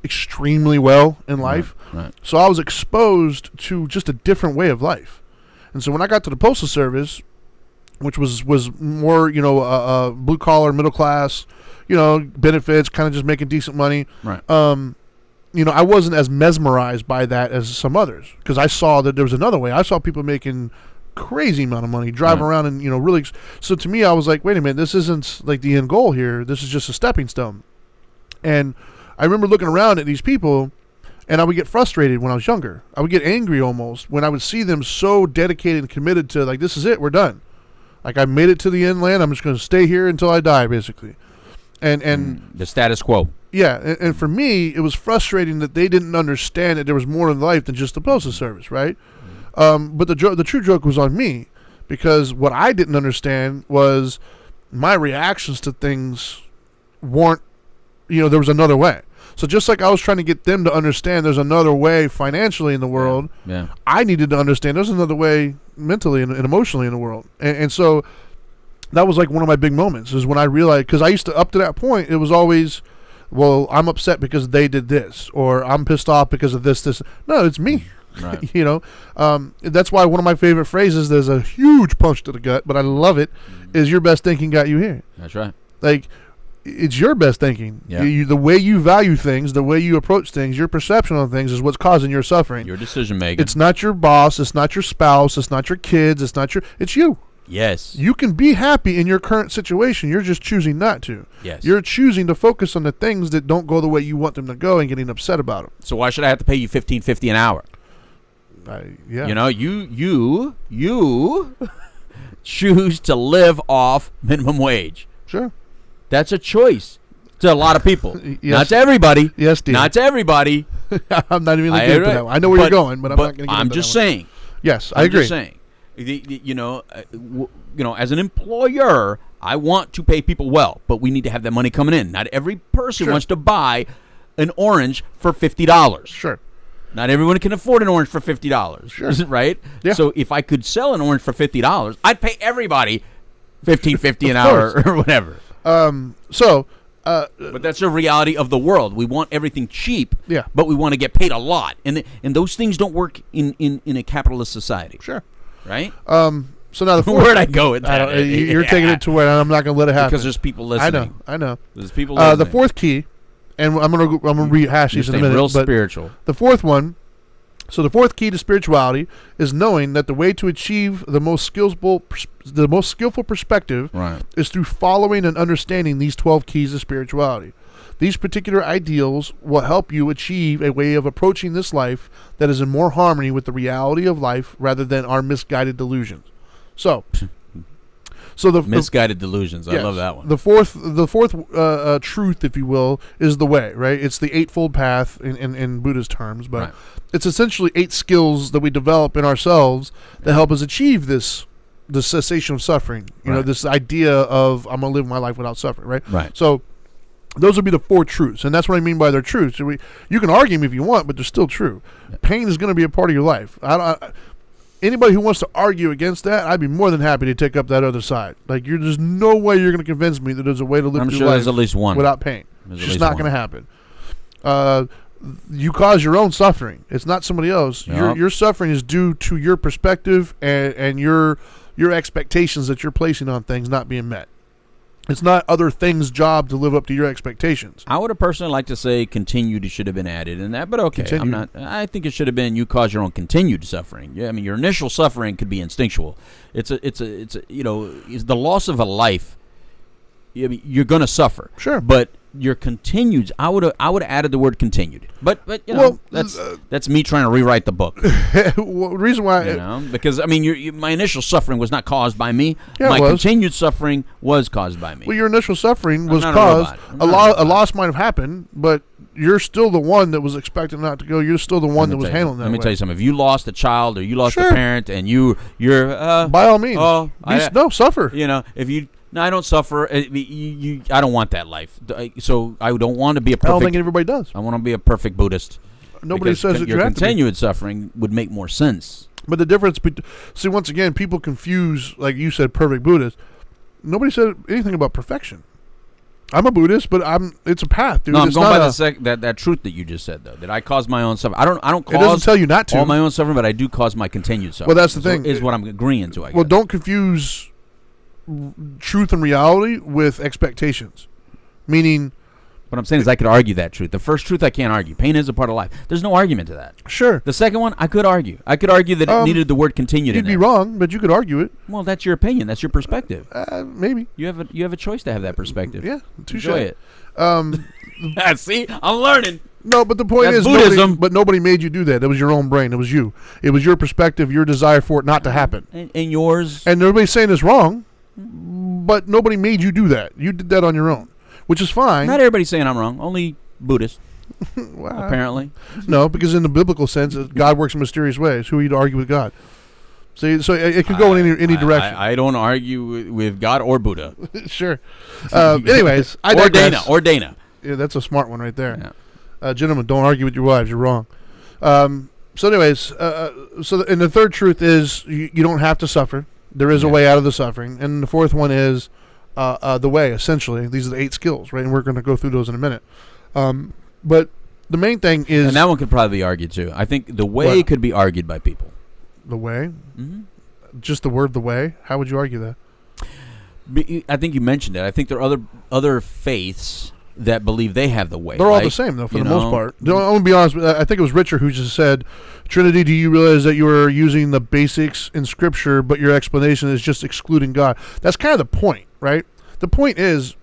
extremely well in life. Right. So I was exposed to just a different way of life. And so when I got to the Postal Service, which was more, blue collar, middle class, benefits, kind of just making decent money. Right. I wasn't as mesmerized by that as some others, because I saw that there was another way. I saw people making crazy amount of money, driving around, and really. So to me, I was like, wait a minute, this isn't like the end goal here. This is just a stepping stone. And I remember looking around at these people, and I would get frustrated when I was younger. I would get angry almost when I would see them so dedicated and committed to, like, this is it, we're done. Like, I made it to the inland. I'm just going to stay here until I die, basically. And the status quo. Yeah, and for me, it was frustrating that they didn't understand that there was more in life than just the Postal Service, right? But the true joke was on me, because what I didn't understand was my reactions to things weren't, there was another way. So just like I was trying to get them to understand there's another way financially in the world, I needed to understand there's another way mentally and emotionally in the world. And so that was like one of my big moments, is when I realized, because I used to, up to that point, it was always, well, I'm upset because they did this, or I'm pissed off because of this. No, it's me. Right. That's why one of my favorite phrases, there's a huge punch to the gut, but I love it, is your best thinking got you here. That's right. Like, it's your best thinking. Yeah. The way you value things, the way you approach things, your perception on things is what's causing your suffering. Your decision making. It's not your boss. It's not your spouse. It's not your kids. It's you. Yes. You can be happy in your current situation. You're just choosing not to. Yes. You're choosing to focus on the things that don't go the way you want them to go and getting upset about them. So why should I have to pay you $15.50 an hour? Yeah. You choose to live off minimum wage. Sure. That's a choice to a lot of people. Yes. Not to everybody. Yes, dear. Not to everybody. I'm not even looking into that. I know where you're going, but I'm not going to get I'm into just that one. saying. Yes, I agree. I'm just saying. As an employer, I want to pay people well, but we need to have that money coming in. Not every person wants to buy an orange for $50. Sure. Not everyone can afford an orange for $50. Sure. Right? Yeah. So if I could sell an orange for $50, I'd pay everybody $15.50 an hour or whatever. But that's the reality of the world. We want everything cheap, but we want to get paid a lot, and those things don't work in a capitalist society. Sure. Right? So now the fourth, where'd I go with that? You're taking it to where I'm not going to let it happen because there's people listening. I know. There's people listening. The fourth key, and I'm gonna rehash these in a minute. Real but spiritual. The fourth one. So the fourth key to spirituality is knowing that the way to achieve the most skillful perspective is through following and understanding these 12 keys of spirituality. These particular ideals will help you achieve a way of approaching this life that is in more harmony with the reality of life rather than our misguided delusions. So the misguided delusions. I love that one. The fourth truth, if you will, is the way. Right? It's the eightfold path in Buddhist terms, but it's essentially 8 skills that we develop in ourselves that help us achieve the cessation of suffering. You know, this idea of I'm gonna live my life without suffering. Right. So those would be the 4 truths, and that's what I mean by they're truths. So you can argue them if you want, but they're still true. Pain is going to be a part of your life. Anybody who wants to argue against that, I'd be more than happy to take up that other side. Like, there's no way you're going to convince me that there's a way to live your life there's at least one without pain. It's just not going to happen. You cause your own suffering. It's not somebody else. Yep. Your suffering is due to your perspective and your expectations that you're placing on things not being met. It's not other things' job to live up to your expectations. I would have personally liked to say continued should have been added in that, but okay. Continued. I think it should have been you cause your own continued suffering. Yeah, I mean your initial suffering could be instinctual. It's the loss of a life. I mean, you're going to suffer. Sure. But your continued, I would have added the word continued. But that's me trying to rewrite the book. Well, the reason why because I mean my initial suffering was not caused by me. Yeah, my continued suffering was caused by me. Well, your initial suffering was caused. A loss might have happened, but you're still the one that was expected not to go. You're still the one that was handling that. Let me tell you something. If you lost a child or you lost a parent, and you're by all means, suffer. If you. No, I don't suffer. I don't want that life. So I don't want to be a perfect. I don't think everybody does. I want to be a perfect Buddhist. Nobody Because says that you your have to be. continued suffering would make more sense. But the difference, see, once again, people confuse, like you said, perfect Buddhist. Nobody said anything about perfection. I'm a Buddhist, but it's a path, dude. No, I'm It's going not by that truth that you just said, though. That I cause my own suffering. I don't It doesn't cause tell you not to. all my own suffering, but I do cause my continued suffering. Well, that's the thing. Is what I'm agreeing to, I guess. Well, don't confuse truth and reality with expectations. Meaning, What I'm saying is I could argue that truth. The first truth I can't argue. Pain is a part of life. There's no argument to that. sure, The second one, I could argue. I could argue that it needed the word continued you'd in be there. wrong, but you could argue it. Well, that's your opinion. That's your perspective. Maybe. You have a choice to have that perspective. Yeah, touche. Enjoy it. Um, See, I'm learning. no, but the point That's is, Buddhism. nobody made you do that. It was your own brain. It was you. It was your perspective, your desire for it not to happen. And yours. And nobody's saying it's wrong, but nobody made you do that. You did that on your own, which is fine. Not everybody's saying I'm wrong. Only Buddhists, Well, apparently. no, because in the biblical sense, God works in mysterious ways. Who are you to argue with God? See, so it could go in any direction. I don't argue with God or Buddha. Sure. Anyways, I or digress. Dana. Yeah, that's a smart one right there. Yeah. Gentlemen, don't argue with your wives. You're wrong. So anyways, and the third truth is you don't have to suffer. There is a way out of the suffering. And the fourth one is the way, essentially. These are the 8 skills, right? And we're going to go through those in a minute. But the main thing is... And that one could probably be argued, too. I think the way could be argued by people. The way? Mm-hmm. Just the word the way? How would you argue that? I think you mentioned it. I think there are other faiths that believe they have the way. They're all the same, though, for the most part. I'm going to be honest. I think it was Richard who just said, Trinity, do you realize that you are using the basics in Scripture, but your explanation is just excluding God? That's kind of the point, right? The point is,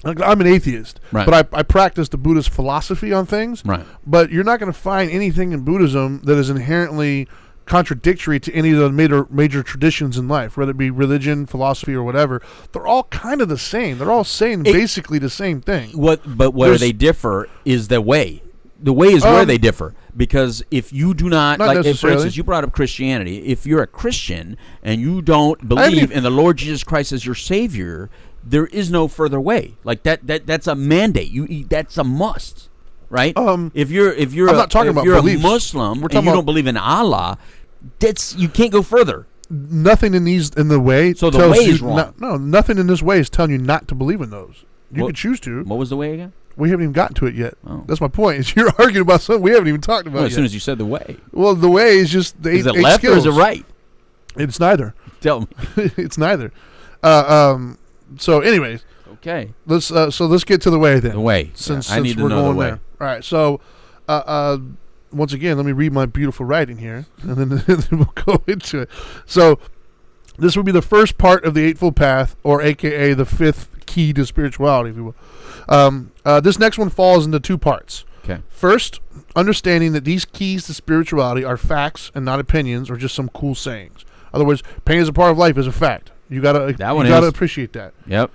like, I'm an atheist, Right. but I practice the Buddhist philosophy on things. Right. But you're not going to find anything in Buddhism that is inherently contradictory to any of the major traditions in life, whether it be religion, philosophy, or whatever. They're all kind of the same. They're all saying basically the same thing. But where they differ is the way. The way is where they differ. Because if you do not like, if, for instance, you brought up Christianity. If you're a Christian and you don't believe in the Lord Jesus Christ as your Savior, there is no further way. Like that's a mandate. That's a must, right? If you're I'm not talking about a beliefs. Muslim and you don't believe in Allah, you can't go further. Nothing in the way. So the tells way you is wrong. No, nothing in this way is telling you not to believe in those. You could choose to. What was the way again? We haven't even gotten to it yet. Oh. That's my point. Is you're arguing about something we haven't even talked about Well, yet. as soon as you said the way. Well, the way is just the Is it eight left skills. or is it right? It's neither. Tell me. It's neither. So, anyways, Okay. let's get to the way then. The way. Since I need to we're know going the way. there. All right. So, once again, let me read my beautiful writing here, and then we'll go into it. So, this will be the first part of the Eightfold Path, or AKA the 5th key to spirituality, if you will. This next one falls into 2 parts. Okay. First, understanding that these keys to spirituality are facts and not opinions or just some cool sayings. In other words, pain is a part of life is a fact. You gotta appreciate that. Yep.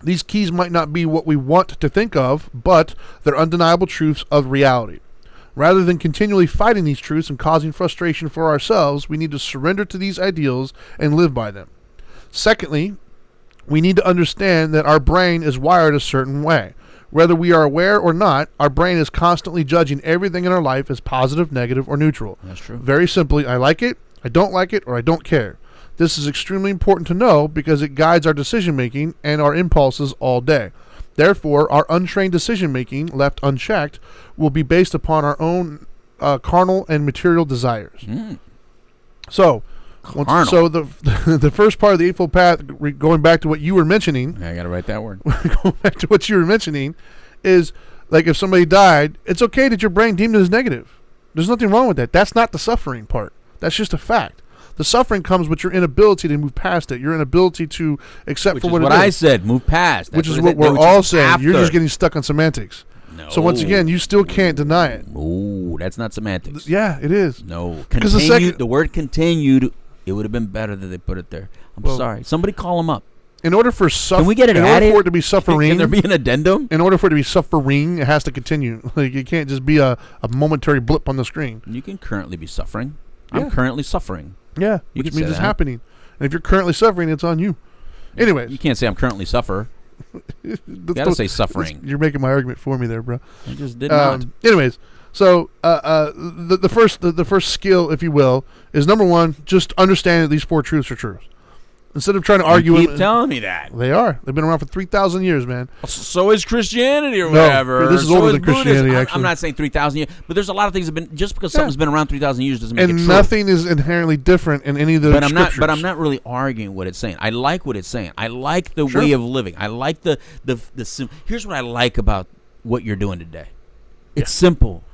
These keys might not be what we want to think of, but they're undeniable truths of reality. Rather than continually fighting these truths and causing frustration for ourselves, we need to surrender to these ideals and live by them. Secondly, we need to understand that our brain is wired a certain way. Whether we are aware or not, our brain is constantly judging everything in our life as positive, negative, or neutral. That's true. Very simply, I like it, I don't like it, or I don't care. This is extremely important to know because it guides our decision-making and our impulses all day. Therefore, our untrained decision-making, left unchecked, will be based upon our own carnal and material desires. So, the first part of the Eightfold Path, going back to what you were mentioning, I got to write that word. going back to what you were mentioning, is like if somebody died, it's okay that your brain deemed it as negative. There's nothing wrong with that. That's not the suffering part. That's just a fact. The suffering comes with your inability to move past it, your inability to accept for what it is. Which is what I said, move past. Which is what we're all saying. You're just getting stuck on semantics. No. So once again, you still can't deny it. Oh, that's not semantics. Yeah, it is. No. Because the word continued, it would have been better that they put it there. I'm sorry. Somebody call them up. In order for Can we get it added? for it to be suffering, Can there be an addendum? In order for it to be suffering, it has to continue. Like it can't just be a momentary blip on the screen. You can currently be suffering. Yeah. I'm currently suffering. Yeah, You which can means say it's that. happening. And if you're currently suffering, it's on you. Anyways, You can't say I'm currently suffer. You got to say suffering. You're making my argument for me there, bro. I just did not. Anyways, So the first skill, if you will, is number one, just understanding that these four truths are truths. Instead of trying to argue, you keep telling me that they are. They've been around for 3,000 years, man. So is Christianity or No, whatever. this is so older is than Christianity, Buddhism. actually. I'm not saying 3,000 years, but there's a lot of things that have been just because something's been around 3,000 years doesn't make it And true. nothing is inherently different in any of the scriptures. But I'm not really arguing what it's saying. I like what it's saying. I like the Sure. way of living. I like the here's what I like about what you're doing today. It's simple.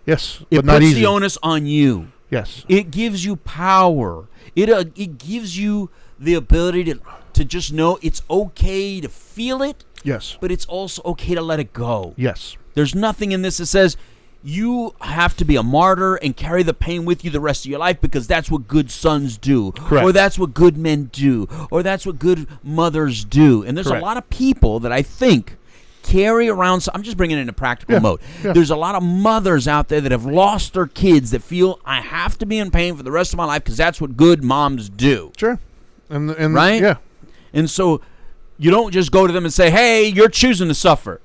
Yes, It but not puts easy. the onus on you. Yes. It gives you power. It gives you the ability to just know it's okay to feel it, Yes. but it's also okay to let it go. Yes. There's nothing in this that says you have to be a martyr and carry the pain with you the rest of your life because that's what good sons do. Correct. Or that's what good men do. Or that's what good mothers do. And there's Correct. a lot of people that I think carry around. I'm just bringing it in a practical mode. Yeah. There's a lot of mothers out there that have lost their kids that feel I have to be in pain for the rest of my life because that's what good moms do. Sure. And Right? Yeah. And so you don't just go to them and say, hey, you're choosing to suffer.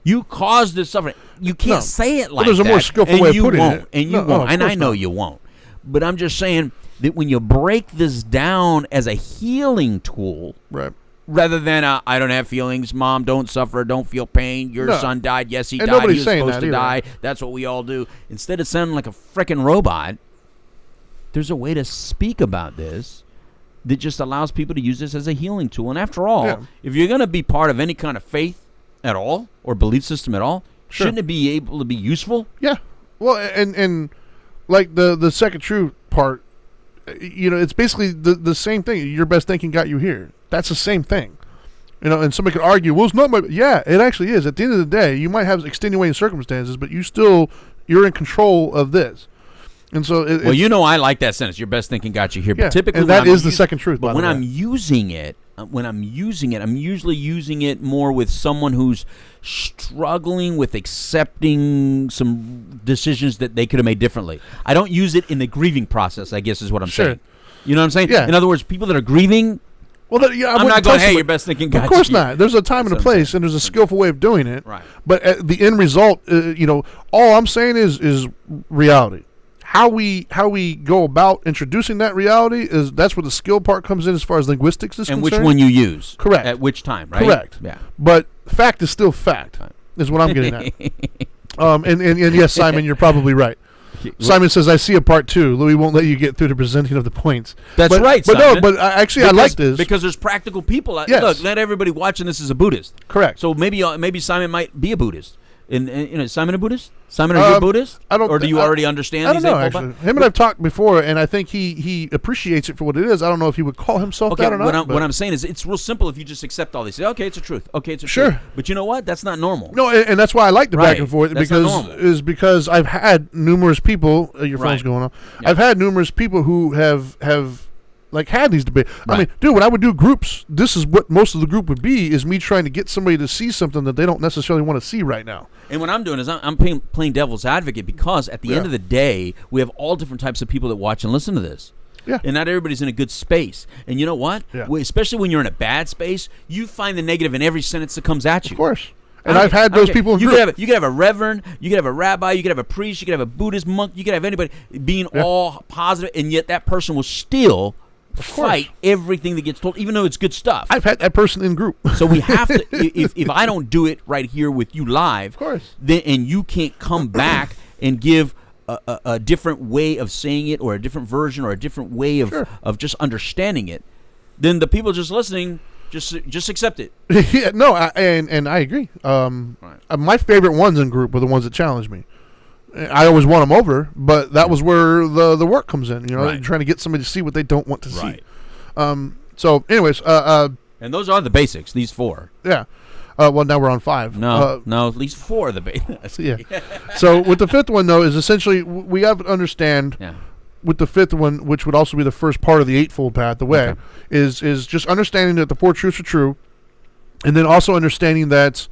You caused this suffering. You can't say it like that. There's a more skillful and way of you putting won't, it. And you No, won't. of And I course know not. you won't. But I'm just saying that when you break this down as a healing tool, Right. rather than I don't have feelings, Mom, don't suffer, don't feel pain, your No. son died, yes, he And died, nobody's he was saying supposed that to either. die, that's what we all do. Instead of sounding like a freaking robot, there's a way to speak about this that just allows people to use this as a healing tool. And after all, if you're going to be part of any kind of faith at all or belief system at all, Sure. shouldn't it be able to be useful? Yeah. Well, and like the second truth part, it's basically the same thing. Your best thinking got you here. That's the same thing. And somebody could argue, well, it's not my... Yeah, it actually is. At the end of the day, you might have extenuating circumstances, but you're in control of this. And so... I like that sentence. Your best thinking got you here. Yeah, But typically... and that is the second truth, But by when the way. I'm using it, I'm usually using it more with someone who's struggling with accepting some decisions that they could have made differently. I don't use it in the grieving process, I guess is what I'm Sure. saying. You know what I'm saying? Yeah. In other words, people that are grieving... Well, I'm not going, hey, your best thinking got you. Of course here. not. There's a time and a That's what I'm place, saying. and there's a skillful way of doing it. Right. But the end result, all I'm saying is reality. How we go about introducing that reality that's where the skill part comes in as far as linguistics is And concerned. which one you use. Correct. At which time, right? Correct. Yeah. But fact is still fact, is what I'm getting at. And yes, Simon, you're probably right. Simon says, I see a part two. Louis won't let you get through the presenting of the points. That's right, But Simon. no, but I like this. Because there's practical people. Yes. Look, not everybody watching this is a Buddhist. Correct. So maybe Simon might be a Buddhist. And is Simon a Buddhist? Simon, are you a Buddhist? I don't. Or do you already understand? I don't these know. Eightfold Actually, Path? him and I've talked before, and I think he appreciates it for what it is. I don't know if he would call himself Okay, that or not. what I'm saying is it's real simple if you just accept all these. Say, okay, it's a truth. Okay, it's a Sure. truth. But you know what? That's not normal. No, and that's why I like the back Right. and forth That's not because I've had numerous people. Your phone's Right. going on. Yeah. I've had numerous people who have like had these debates. I Right. mean, dude, when I would do groups, this is what most of the group would be: is me trying to get somebody to see something that they don't necessarily want to see right now. And what I'm doing is I'm playing devil's advocate because at the end of the day, we have all different types of people that watch and listen to this. Yeah. And not everybody's in a good space. And you know what? Yeah. Especially when you're in a bad space, you find the negative in every sentence that comes at you. Of course. And I've had those people in you group. could have a reverend, you could have a rabbi, you could have a priest, you could have a Buddhist monk, you could have anybody being all positive, and yet that person will still fight everything that gets told, even though it's good stuff. I've had that person in group. So we have to. If I don't do it right here with you live, Of course. then and you can't come back and give a different way of saying it, or a different version, or a different way of Sure. of just understanding it, then the people just listening just accept it. Yeah, no, and I agree. My favorite ones in group were the ones that challenged me. I always won them over, but that was where the work comes in. Right. Trying to get somebody to see what they don't want to Right. see. So, anyways, And those are the basics. These four. yeah. Well, now we're on 5. No, at least four of the basics. Yeah. So with the fifth one, though, is essentially we have to understand. Yeah. With the fifth one, which would also be the first part of the Eightfold Path, the way, Okay. is just understanding that the four truths are true, and then also understanding that,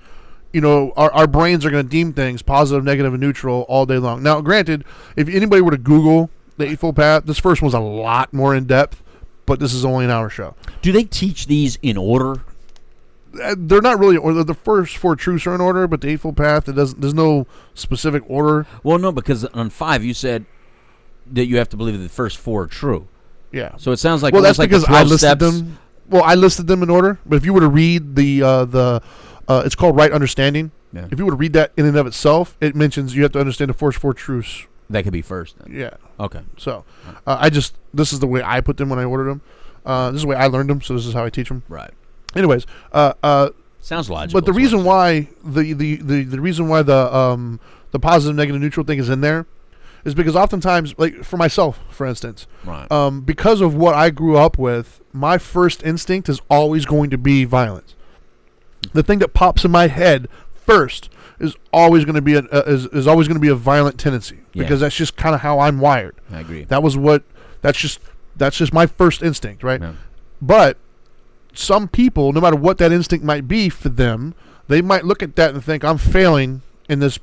our brains are going to deem things positive, negative, and neutral all day long. Now, granted, if anybody were to Google the Eightfold Path, this first one's a lot more in depth, but this is only an hour show. Do they teach these in order? they're not really order. The first 4 truths are in order, but the Eightfold Path, there's no specific order. Well, no, because on 5 you said that you have to believe that the first 4 are true. Yeah. So it sounds like Well, that's like because the I 12 listed steps. them. Well, I listed them in order, but if you were to read the it's called Right Understanding. Yeah. If you were to read that in and of itself, it mentions you have to understand the first 4 truths. That could be first. Then. Yeah. Okay. So, this is the way I put them when I ordered them. This is the way I learned them, so this is how I teach them. Right. Anyways, Sounds logical. but the reason why the reason why the positive, negative, neutral thing is in there is because oftentimes, like for myself, for instance, Right. because of what I grew up with, my first instinct is always going to be violence. The thing that pops in my head first is always going to be is always going to be a violent tendency, because that's just kind of how I'm wired. I agree. That's just my first instinct, right? Yeah. But some people, no matter what that instinct might be for them, they might look at that and think, I'm failing in this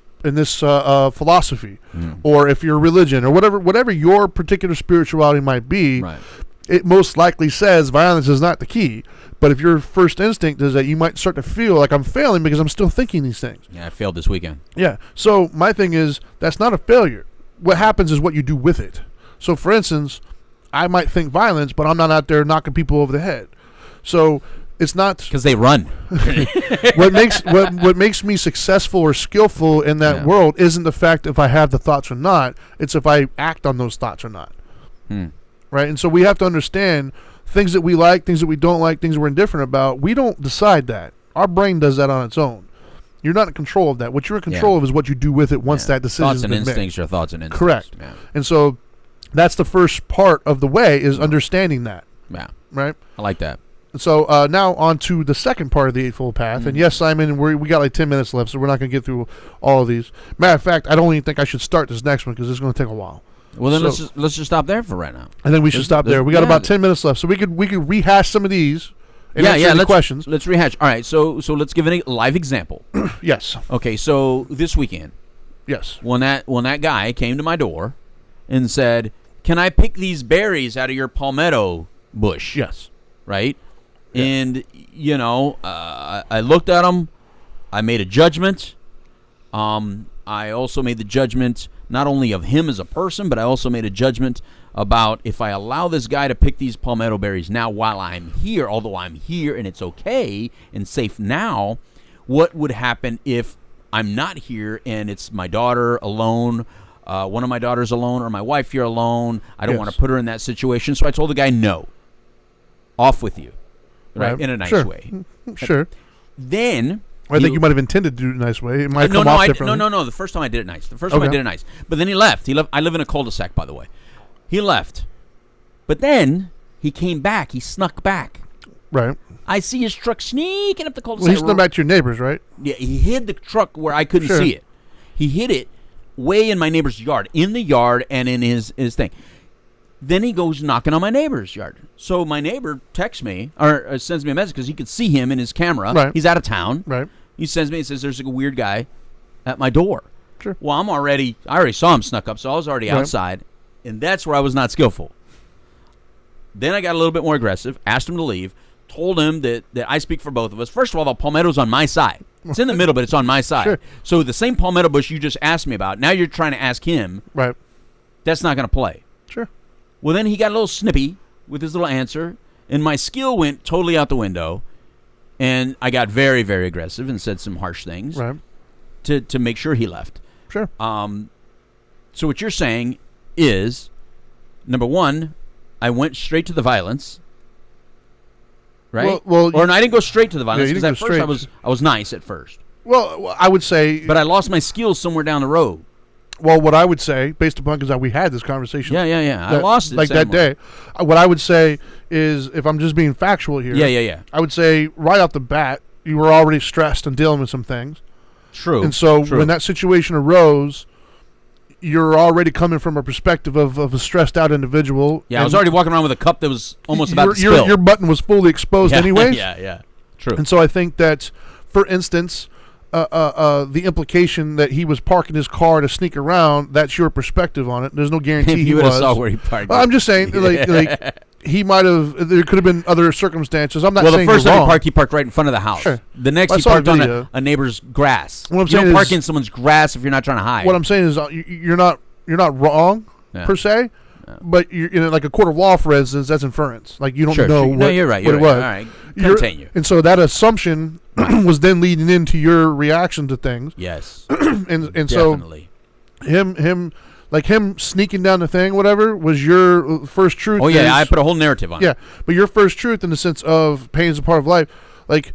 philosophy, or if you're religion, or whatever your particular spirituality might be. Right. It most likely says violence is not the key. But if your first instinct is that, you might start to feel like I'm failing because I'm still thinking these things. Yeah, I failed this weekend. Yeah. So my thing is, that's not a failure. What happens is what you do with it. So for instance, I might think violence, but I'm not out there knocking people over the head. So it's not Because they run. what makes me successful or skillful in that world isn't the fact if I have the thoughts or not. It's if I act on those thoughts or not. Right? And so we have to understand things that we like, things that we don't like, things we're indifferent about. We don't decide that. Our brain does that on its own. You're not in control of that. What you're in control of is what you do with it once that decision Thoughts has and been instincts made. are thoughts and instincts. Correct. Yeah. And so that's the first part of the way, is understanding that. Yeah. Right? I like that. So now on to the second part of the Eightfold Path. And yes, Simon, we got like 10 minutes left, so we're not going to get through all of these. Matter of fact, I don't even think I should start this next one because it's going to take a while. Well, then let's just stop there for right now. And then we should stop there. We got about 10 minutes left, so we could rehash some of these and answer the questions. Let's rehash. All right, so let's give a live example. Yes. Okay, so this weekend, Yes. when that guy came to my door and said, "Can I pick these berries out of your palmetto bush?" Yes. Right? Yeah. And I looked at him. I made a judgment. I also made the judgment not only of him as a person, but I also made a judgment about if I allow this guy to pick these palmetto berries now while I'm here, although I'm here and it's okay and safe now, what would happen if I'm not here and it's my daughter alone, one of my daughters alone, or my wife here alone? I don't want to put her in that situation. So I told the guy, no. Off with you. Right? In a nice way. Sure. Then... I think you might have intended to do it in a nice way. It might come off differently. No. The first time I did it nice. But then he left. I live in a cul-de-sac, by the way. He left. But then he came back. He snuck back. Right. I see his truck sneaking up the cul-de-sac. Well, he snuck back to your neighbors, right? Yeah, he hid the truck where I couldn't see it. He hid it way in my neighbor's yard, in the yard and in his thing. Then he goes knocking on my neighbor's yard. So my neighbor texts me or sends me a message because he could see him in his camera. Right. He's out of town. Right. He sends me and says, "There's a weird guy at my door." Sure. Well, I already saw him snuck up, so I was already outside, and that's where I was not skillful. Then I got a little bit more aggressive, asked him to leave, told him that I speak for both of us. First of all, the palmetto's on my side. It's in the middle, but it's on my side. Sure. So the same palmetto bush you just asked me about, now you're trying to ask him. Right. That's not going to play. Sure. Well, then he got a little snippy with his little answer, and my skill went totally out the window, and I got very, very aggressive and said some harsh things to make sure he left. Sure. So what you're saying is, number one, I went straight to the violence, right? Well, or no, I didn't go straight to the violence because at straight. first I was nice at first. Well, I would say, but I lost my skills somewhere down the road. Well, what I would say, based upon because we had this conversation, I lost it like that day. What I would say is, if I'm just being factual here, I would say right off the bat, you were already stressed and dealing with some things. True. And so when that situation arose, you're already coming from a perspective of a stressed out individual. Yeah, I was already walking around with a cup that was almost about to spill. Your button was fully exposed anyways. Yeah. True. And so I think that, for instance, the implication that he was parking his car to sneak around, that's your perspective on it. There's no guarantee if you he would was. have saw where he parked. I'm just saying, like he might have. There could have been other circumstances. I'm not well, saying the first you're time wrong. he parked right in front of the house. Sure. The next I he saw parked the on video. a neighbor's grass. What I'm you saying don't park is- in someone's grass if you're not trying to hide. What I'm saying is you're not wrong Yeah. per se, but you're in like a court of law, for instance. That's inference. Like you don't Sure, know sure. what, No, you're right. what You're it right. was. All right. You're- Continue. And so that assumption was then leading into your reaction to things, Yes. and so Definitely. him sneaking down the thing, whatever, was your first truth. Oh, yeah. I is- put a whole narrative on yeah, it. but your first truth in the sense of pain is a part of life, like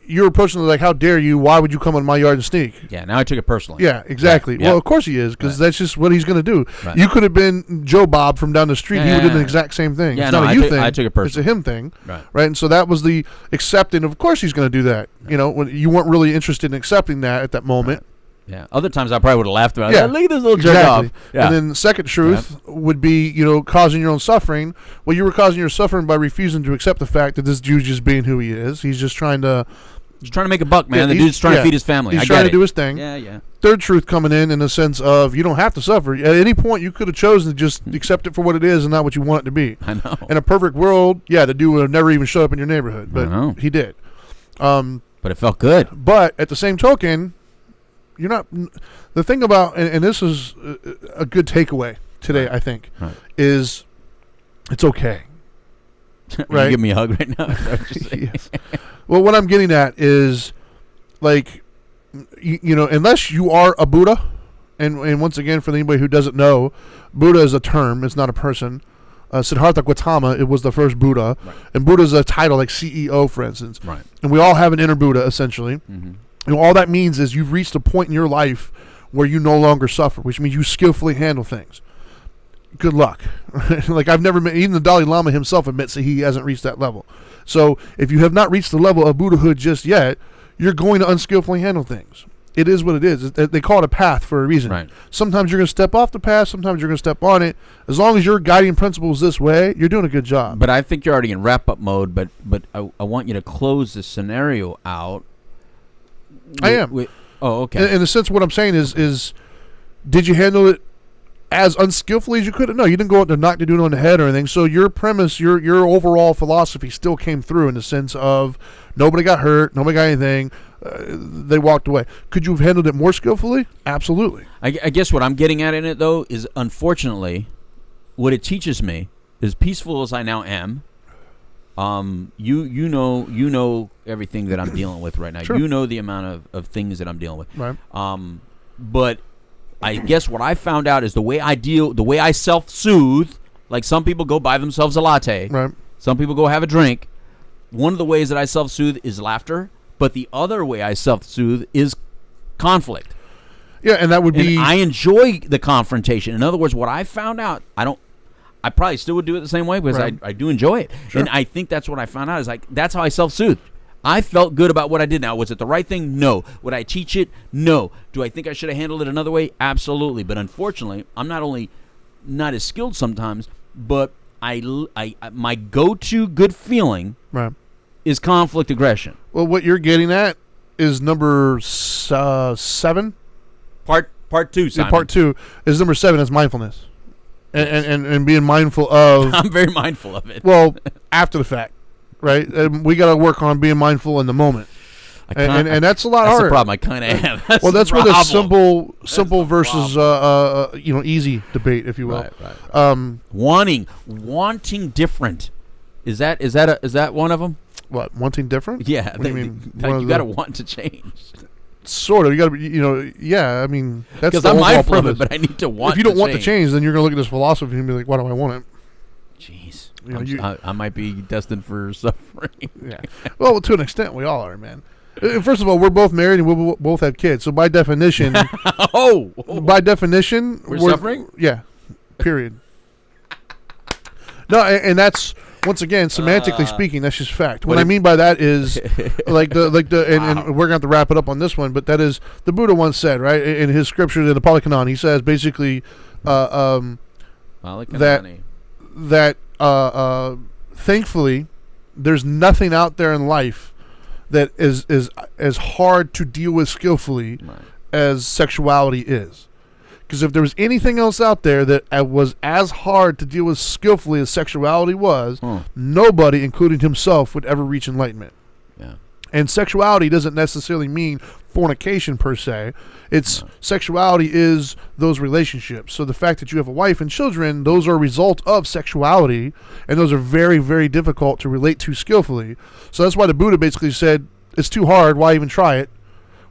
you're approaching it like, how dare you? Why would you come in my yard and sneak? Yeah. Now I took it personally. Yeah, exactly. Yeah. Well, of course he is, because Right. that's just what he's going to do. Right. You could have been Joe Bob from down the street. Yeah, He would have yeah, done the yeah. exact same thing. Yeah, It's no, not a I you took- thing. I took it It's a personally. him thing. Right. And so that was the accepting. Of course he's going to do that. You know, when you weren't really interested in accepting that at that moment. Yeah. Other times I probably would have laughed about it. Yeah, Look at this little jerk exactly. off. Yeah. And then the second truth would be, causing your own suffering. Well, you were causing your suffering by refusing to accept the fact that this dude's just being who he is. He's just trying to. He's trying to make a buck, man. Yeah, the he's- dude's trying yeah, to feed his family. He's I trying get to it. do his thing. Yeah. Third truth coming in the sense of you don't have to suffer. At any point, you could have chosen to just accept it for what it is and not what you want it to be. I know. In a perfect world, yeah, the dude would have never even showed up in your neighborhood, I know. but he did. But it felt good. But at the same token, you're not. The thing about, and this is a good takeaway today, I think, Right. is it's okay. Right. You give me a hug right now. Is that what you're saying? Yes. Well, what I'm getting at is, like, unless you are a Buddha, and once again, for anybody who doesn't know, Buddha is a term; it's not a person. Siddhartha Gautama, it was the first Buddha, Right. and Buddha is a title, like CEO, for instance. Right. And we all have an inner Buddha, essentially. Mm-hmm. And all that means is you've reached a point in your life where you no longer suffer, which means you skillfully handle things. Good luck. Like I've never met, even the Dalai Lama himself admits that he hasn't reached that level. So if you have not reached the level of Buddhahood just yet, you're going to unskillfully handle things. It is what it is. They call it a path for a reason. Right. Sometimes you're going to step off the path. Sometimes you're going to step on it. As long as your guiding principle is this way, you're doing a good job. But I think you're already in wrap-up mode. But I want you to close this scenario out. I am. Oh, okay. In a sense, what I'm saying is did you handle it as unskillfully as you could? No, you didn't go out there and knock the dude on the head or anything. So your premise, your overall philosophy still came through in the sense of nobody got hurt, nobody got anything. They walked away. Could you have handled it more skillfully? Absolutely. I guess what I'm getting at in it, though, is unfortunately what it teaches me, as peaceful as I now am, you know everything that I'm dealing with right now. Sure. You know the amount of things that I'm dealing with. Right. But I guess what I found out is the way I self-soothe, like some people go buy themselves a latte. Right. Some people go have a drink. One of the ways that I self-soothe is laughter, but the other way I self-soothe is conflict. Yeah, and that would And be I enjoy the confrontation. In other words, what I found out, I probably still would do it the same way because Right. I do enjoy it. Sure. And I think that's what I found out is like, that's how I self-soothe. I felt good about what I did. Now, was it the right thing? No. Would I teach it? No. Do I think I should have handled it another way? Absolutely. But unfortunately, I'm not only not as skilled sometimes, but my go-to good feeling right. is conflict aggression. Well, what you're getting at is number 7. Part two, Yeah, Simon. part 2 is number 7. Is mindfulness, and being mindful of. I'm very mindful of it. Well, after the fact, right? We got to work on being mindful in the moment, and that's a lot That's harder. the problem. I kind of am. That's where the problem. simple the versus easy debate, if you will. Right. Wanting different. Is that one of them? What, wanting different? Yeah. What do you mean? You got to want to change. Sort of. You got to be. Yeah. I mean, that's Because the I'm overall mindful of premise. it, but I need to want. If you don't want to change, change, then you're going to look at this philosophy and be like, "Why do I want it?" jeez, You know, I might be destined for suffering. Yeah. Well, to an extent, we all are, man. First of all, we're both married and we both have kids, so by definition, Oh, we're suffering? Yeah. Period. No, and that's once again semantically speaking, that's just fact. What I mean by that is and we're going to have to wrap it up on this one, but that is the Buddha once said, right, in his scripture in the Pali Canon, he says basically that thankfully there's nothing out there in life that is as hard to deal with skillfully Right. as sexuality is. Because if there was anything else out there that was as hard to deal with skillfully as sexuality was, nobody, including himself, would ever reach enlightenment. Yeah. And sexuality doesn't necessarily mean fornication per se. It's sexuality is those relationships. So the fact that you have a wife and children, those are a result of sexuality, and those are very, very difficult to relate to skillfully. So that's why the Buddha basically said, it's too hard, why even try it?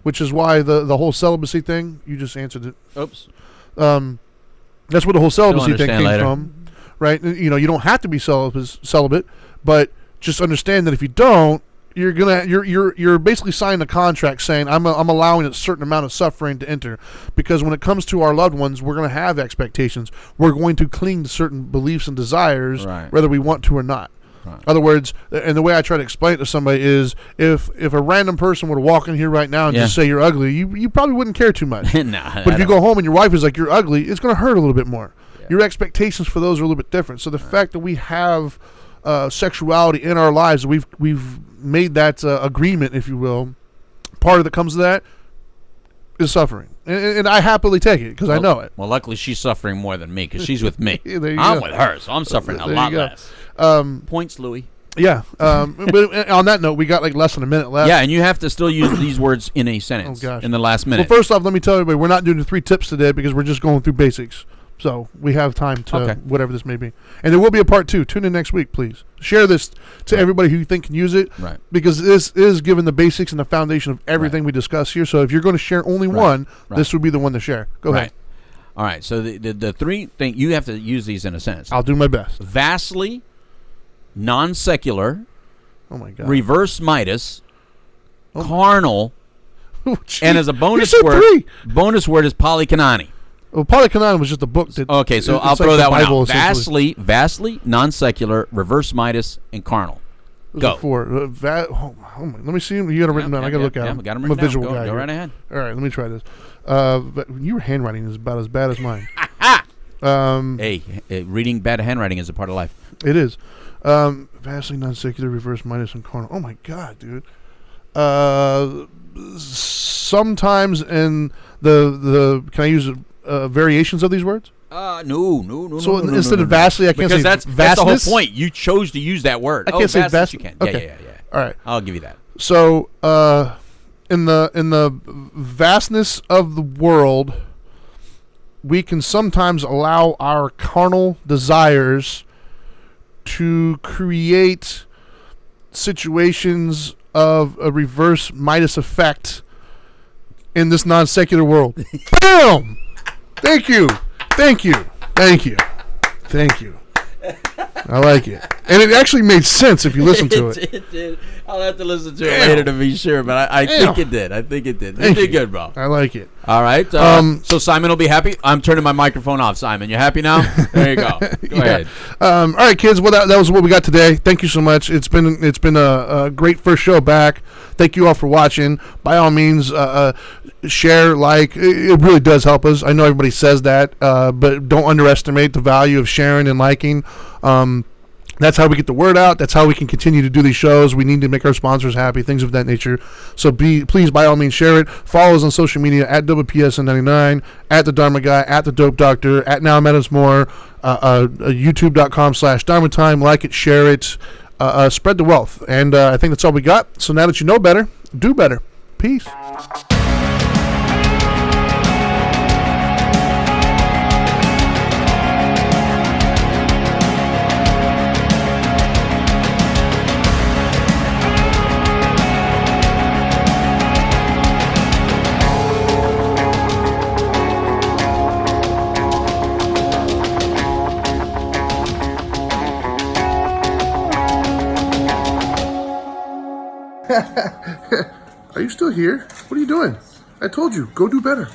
Which is why the whole celibacy thing, you just answered it. Oops. That's where the whole celibacy thing came later. from. Right? You know, you don't have to be celibate, but just understand that if you don't, you're basically signing a contract saying I'm allowing a certain amount of suffering to enter, because when it comes to our loved ones, we're going to have expectations. We're going to cling to certain beliefs and desires, whether we want to or not. Right. In other words, and the way I try to explain it to somebody is, if a random person were to walk in here right now and just say you're ugly, you probably wouldn't care too much. Nah, but if you go home and your wife is like, you're ugly, it's going to hurt a little bit more. Yeah. Your expectations for those are a little bit different. So the fact that we have sexuality in our lives, we've made that agreement, if you will, part of that comes to that is suffering, and I happily take it because I know it. Well, luckily she's suffering more than me because she's with me. I'm with her, so I'm suffering a lot less. Points, Louis. Yeah. But on that note, we got like less than a minute left. Yeah, and you have to still use these words in a sentence in the last minute. Well, first off, let me tell everybody, we're not doing the 3 tips today because we're just going through basics. So we have time to whatever this may be. And there will be a part 2. Tune in next week, please. Share this to everybody who you think can use it. Right. Because this is given the basics and the foundation of everything we discuss here. So if you're going to share only one, this would be the one to share. Go ahead. All right. So the 3 things, you have to use these in a sentence. I'll do my best. Vastly, non-secular, oh my God, reverse Midas, carnal, and as a bonus word is polykanani. Well, Polykanani was just a book. Okay, so I'll throw that one out. Vastly, non-secular, reverse Midas, and carnal. Go. 4. Let me see them. You got them written down. I got to look at them. I'm a visual guy. Go right ahead. All right, let me try this. Your handwriting is about as bad as mine. Hey, reading bad handwriting is a part of life. It is. Vastly, non-secular, reverse Midas, and carnal. Oh my God, dude. Sometimes in the can I use variations of these words? No. So instead of vastly, I can't say that's vastness. That's the whole point. You chose to use that word. I can't say vast. You can. Okay. Yeah. All right. I'll give you that. So in the vastness of the world, we can sometimes allow our carnal desires to create situations of a reverse Midas effect in this non-secular world. Boom! Thank you. I like it. And it actually made sense if you listen to it. It did. I'll have to listen to it later to be sure, but I think it did. You did good, bro. I like it. All right. So Simon will be happy. I'm turning my microphone off, Simon. You happy now? There you go. Go ahead. All right, kids. Well, that was what we got today. Thank you so much. It's been a great first show back. Thank you all for watching. By all means, share, like. It really does help us. I know everybody says that, but don't underestimate the value of sharing and liking. That's how we get the word out. That's how we can continue to do these shows. We need to make our sponsors happy, things of that nature. So please, by all means, share it. Follow us on social media at WPSN99, at the Dharma Guy, at the Dope Doctor, at Now Matters More, YouTube.com/Dharma Time. Like it, share it, spread the wealth. And I think that's all we got. So now that you know better, do better. Peace. Are you still here? What are you doing? I told you, go do better.